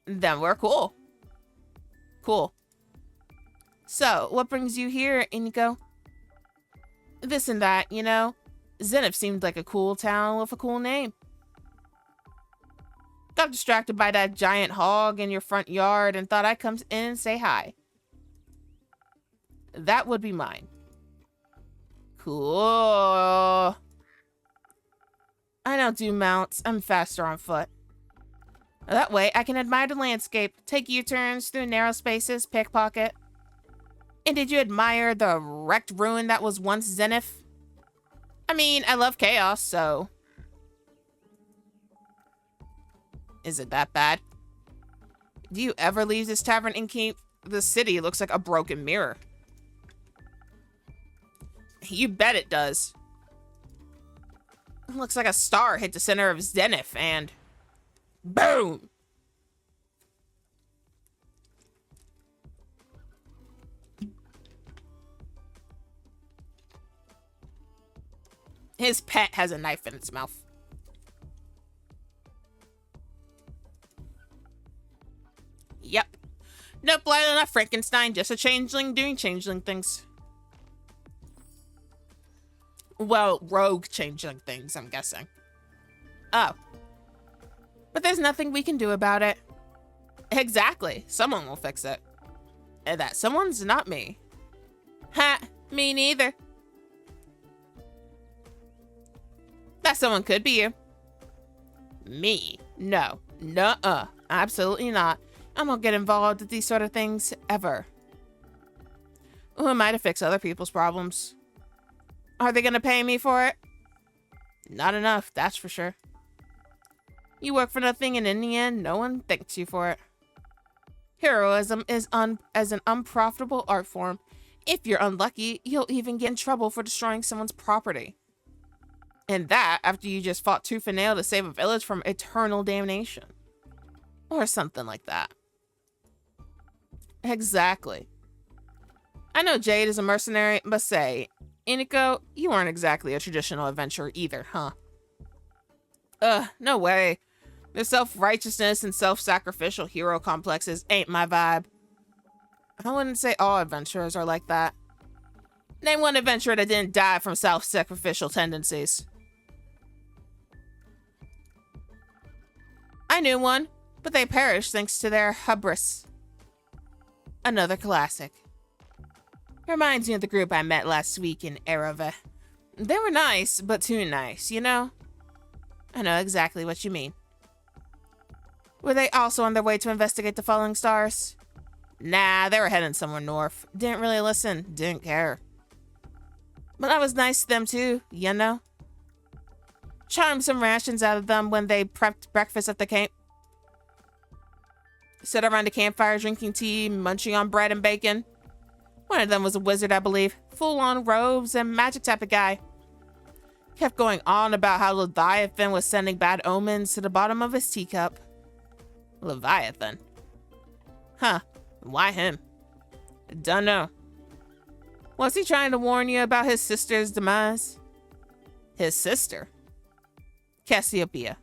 Then we're cool. Cool. So, what brings you here, Iniko? This and that, you know? Zenith seemed like a cool town with a cool name. Got distracted by that giant hog in your front yard and thought I'd come in and say hi. That would be mine. Cool. I don't do mounts. I'm faster on foot. That way, I can admire the landscape, take U-turns through narrow spaces, pickpocket. And did you admire the wrecked ruin that was once Zenith? I mean, I love chaos, so... Is it that bad? Do you ever leave this tavern and keep... The city looks like a broken mirror. You bet it does. It looks like a star hit the center of Zenith and... Boom! His pet has a knife in its mouth. Yep. Nope, not Frankenstein, just a changeling doing changeling things. Well, rogue changeling things, I'm guessing. Oh. But there's nothing we can do about it. Exactly. Someone will fix it. And that someone's not me. Ha! Me neither. That someone could be you. Me? No. Nuh-uh. Absolutely not. I won't get involved with these sort of things ever. Who am I to fix other people's problems? Are they gonna pay me for it? Not enough, that's for sure. You work for nothing and in the end, no one thanks you for it. Heroism is as an unprofitable art form. If you're unlucky, you'll even get in trouble for destroying someone's property. And that after you just fought tooth and nail to save a village from eternal damnation. Or something like that. Exactly. I know Jade is a mercenary, but say, Iniko, you aren't exactly a traditional adventurer either, huh? No way. Their self-righteousness and self-sacrificial hero complexes ain't my vibe. I wouldn't say all adventurers are like that. Name one adventurer that didn't die from self-sacrificial tendencies. I knew one, but they perished thanks to their hubris. Another classic. Reminds me of the group I met last week in Ereve. They were nice, but too nice, you know? I know exactly what you mean. Were they also on their way to investigate the falling stars? Nah, they were heading somewhere north. Didn't really listen, didn't care. But I was nice to them too, you know? Charmed some rations out of them when they prepped breakfast at the camp. Sat around a campfire drinking tea, munching on bread and bacon. One of them was a wizard, I believe. Full-on robes and magic type of guy. Kept going on about how Leviathan was sending bad omens to the bottom of his teacup. Leviathan? Huh. Why him? Dunno. Was he trying to warn you about his sister's demise? His sister? Cassiopeia.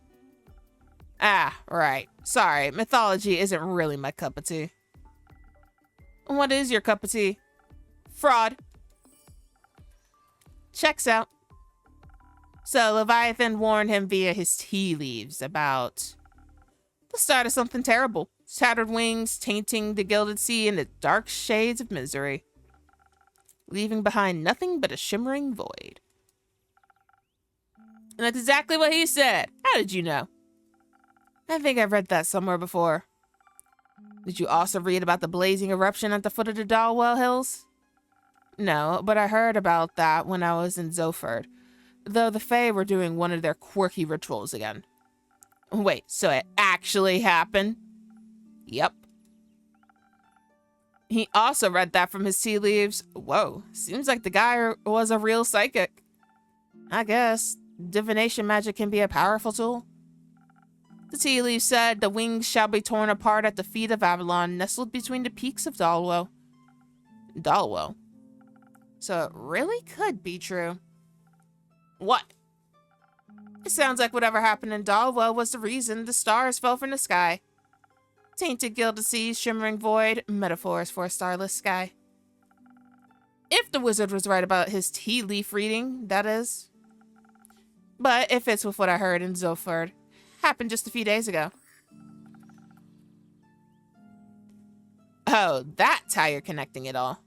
Ah, right. Sorry, mythology isn't really my cup of tea. What is your cup of tea? Fraud. Checks out. So Leviathan warned him via his tea leaves about the start of something terrible. Shattered wings, tainting the gilded sea in the dark shades of misery. Leaving behind nothing but a shimmering void. And that's exactly what he said. How did you know? I think I've read that somewhere before. Did you also read about the blazing eruption at the foot of the Dalwell Hills? No, but I heard about that when I was in Zoford, though the Fae were doing one of their quirky rituals again. Wait, so it actually happened? Yep. He also read that from his tea leaves. Whoa, seems like the guy was a real psychic. I guess divination magic can be a powerful tool. The tea leaves said, the wings shall be torn apart at the feet of Avalon, nestled between the peaks of Dalwell. Dalwell? So it really could be true. What? It sounds like whatever happened in Dalwell was the reason the stars fell from the sky. Tainted gilded seas, shimmering void, metaphors for a starless sky. If the wizard was right about his tea leaf reading, that is. But it fits with what I heard in Zoford. Happened just a few days ago. Oh, that's how you're connecting it all.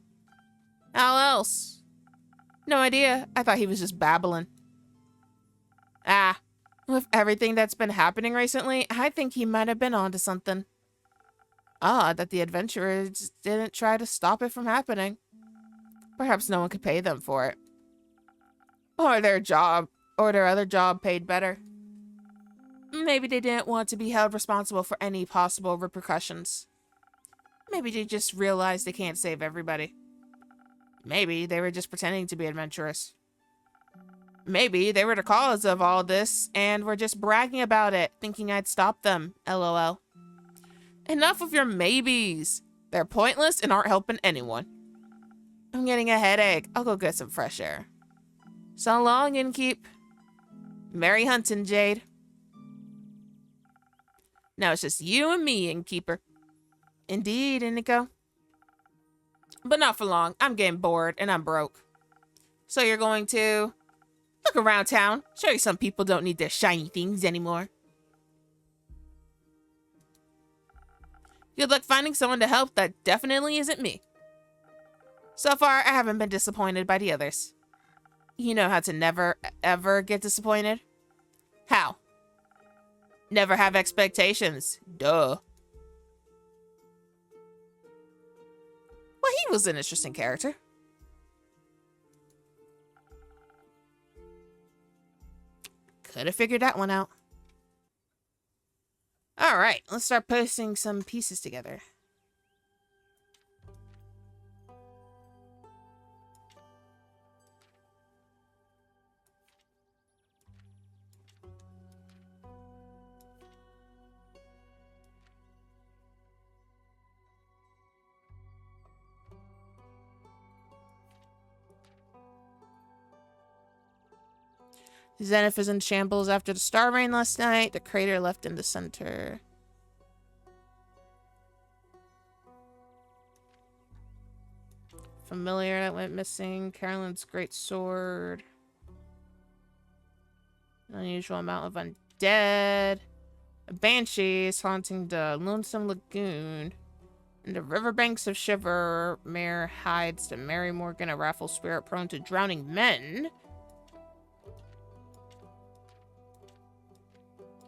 How else? No idea. I thought he was just babbling. Ah, with everything that's been happening recently, I think he might have been onto something. Odd that the adventurers didn't try to stop it from happening. Perhaps no one could pay them for it. Or their other job paid better. Maybe they didn't want to be held responsible for any possible repercussions. Maybe they just realized they can't save everybody. Maybe they were just pretending to be adventurous. Maybe they were the cause of all this and were just bragging about it, thinking I'd stop them, LOL. Enough of your maybes. They're pointless and aren't helping anyone. I'm getting a headache. I'll go get some fresh air. So long, Innkeep. Merry hunting, Jade. Now it's just you and me, Innkeeper. Indeed, Iniko. But not for long. I'm getting bored and I'm broke. So you're going to look around town. Show you some people don't need their shiny things anymore. Good luck finding someone to help. That definitely isn't me. So far, I haven't been disappointed by the others. You know how to never, ever get disappointed? How? Never have expectations. Duh. Well, he was an interesting character. Could have figured that one out. Alright, let's start posting some pieces together. Zenith is in shambles after the star rain last night. The crater left in the center. Familiar that went missing. Carolyn's great sword. Unusual amount of undead. A banshee is haunting the lonesome lagoon. In the riverbanks of Shivermere hides the Mary Morgan, a raffle spirit prone to drowning men.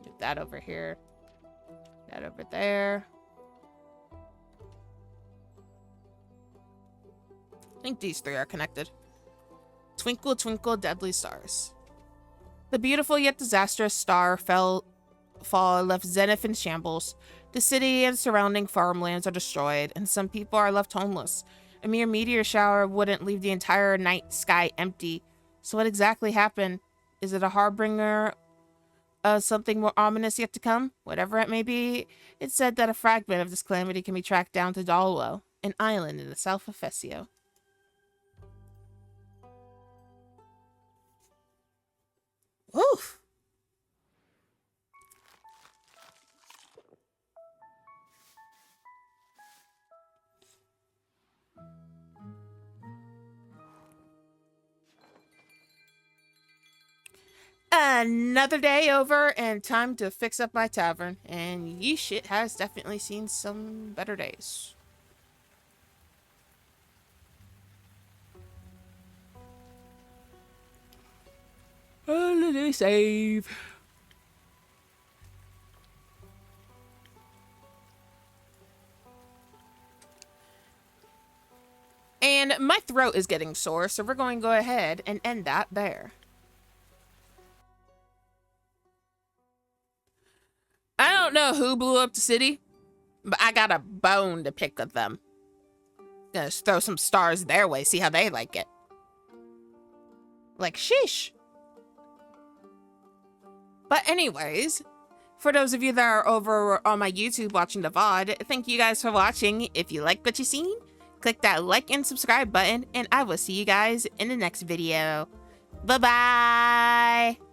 Move that over here. That over there. I think these three are connected. Twinkle, twinkle, deadly stars. The beautiful yet disastrous fall left Zenith in shambles. The city and surrounding farmlands are destroyed, and some people are left homeless. A mere meteor shower wouldn't leave the entire night sky empty. So what exactly happened? Is it a harbinger of something more ominous yet to come? Whatever it may be, it's said that a fragment of this calamity can be tracked down to Dalwell, an island in the south of Fessio. Oof. Another day over and time to fix up my tavern, and ye shit has definitely seen some better days. Let me save. And my throat is getting sore, so we're going to go ahead and end that there. I don't know who blew up the city, but I got a bone to pick with them. Gonna throw some stars their way, see how they like it. Like, sheesh. But anyways, for those of you that are over on my YouTube watching the VOD, thank you guys for watching. If you like what you seen, click that like and subscribe button, and I will see you guys in the next video. Bye-bye!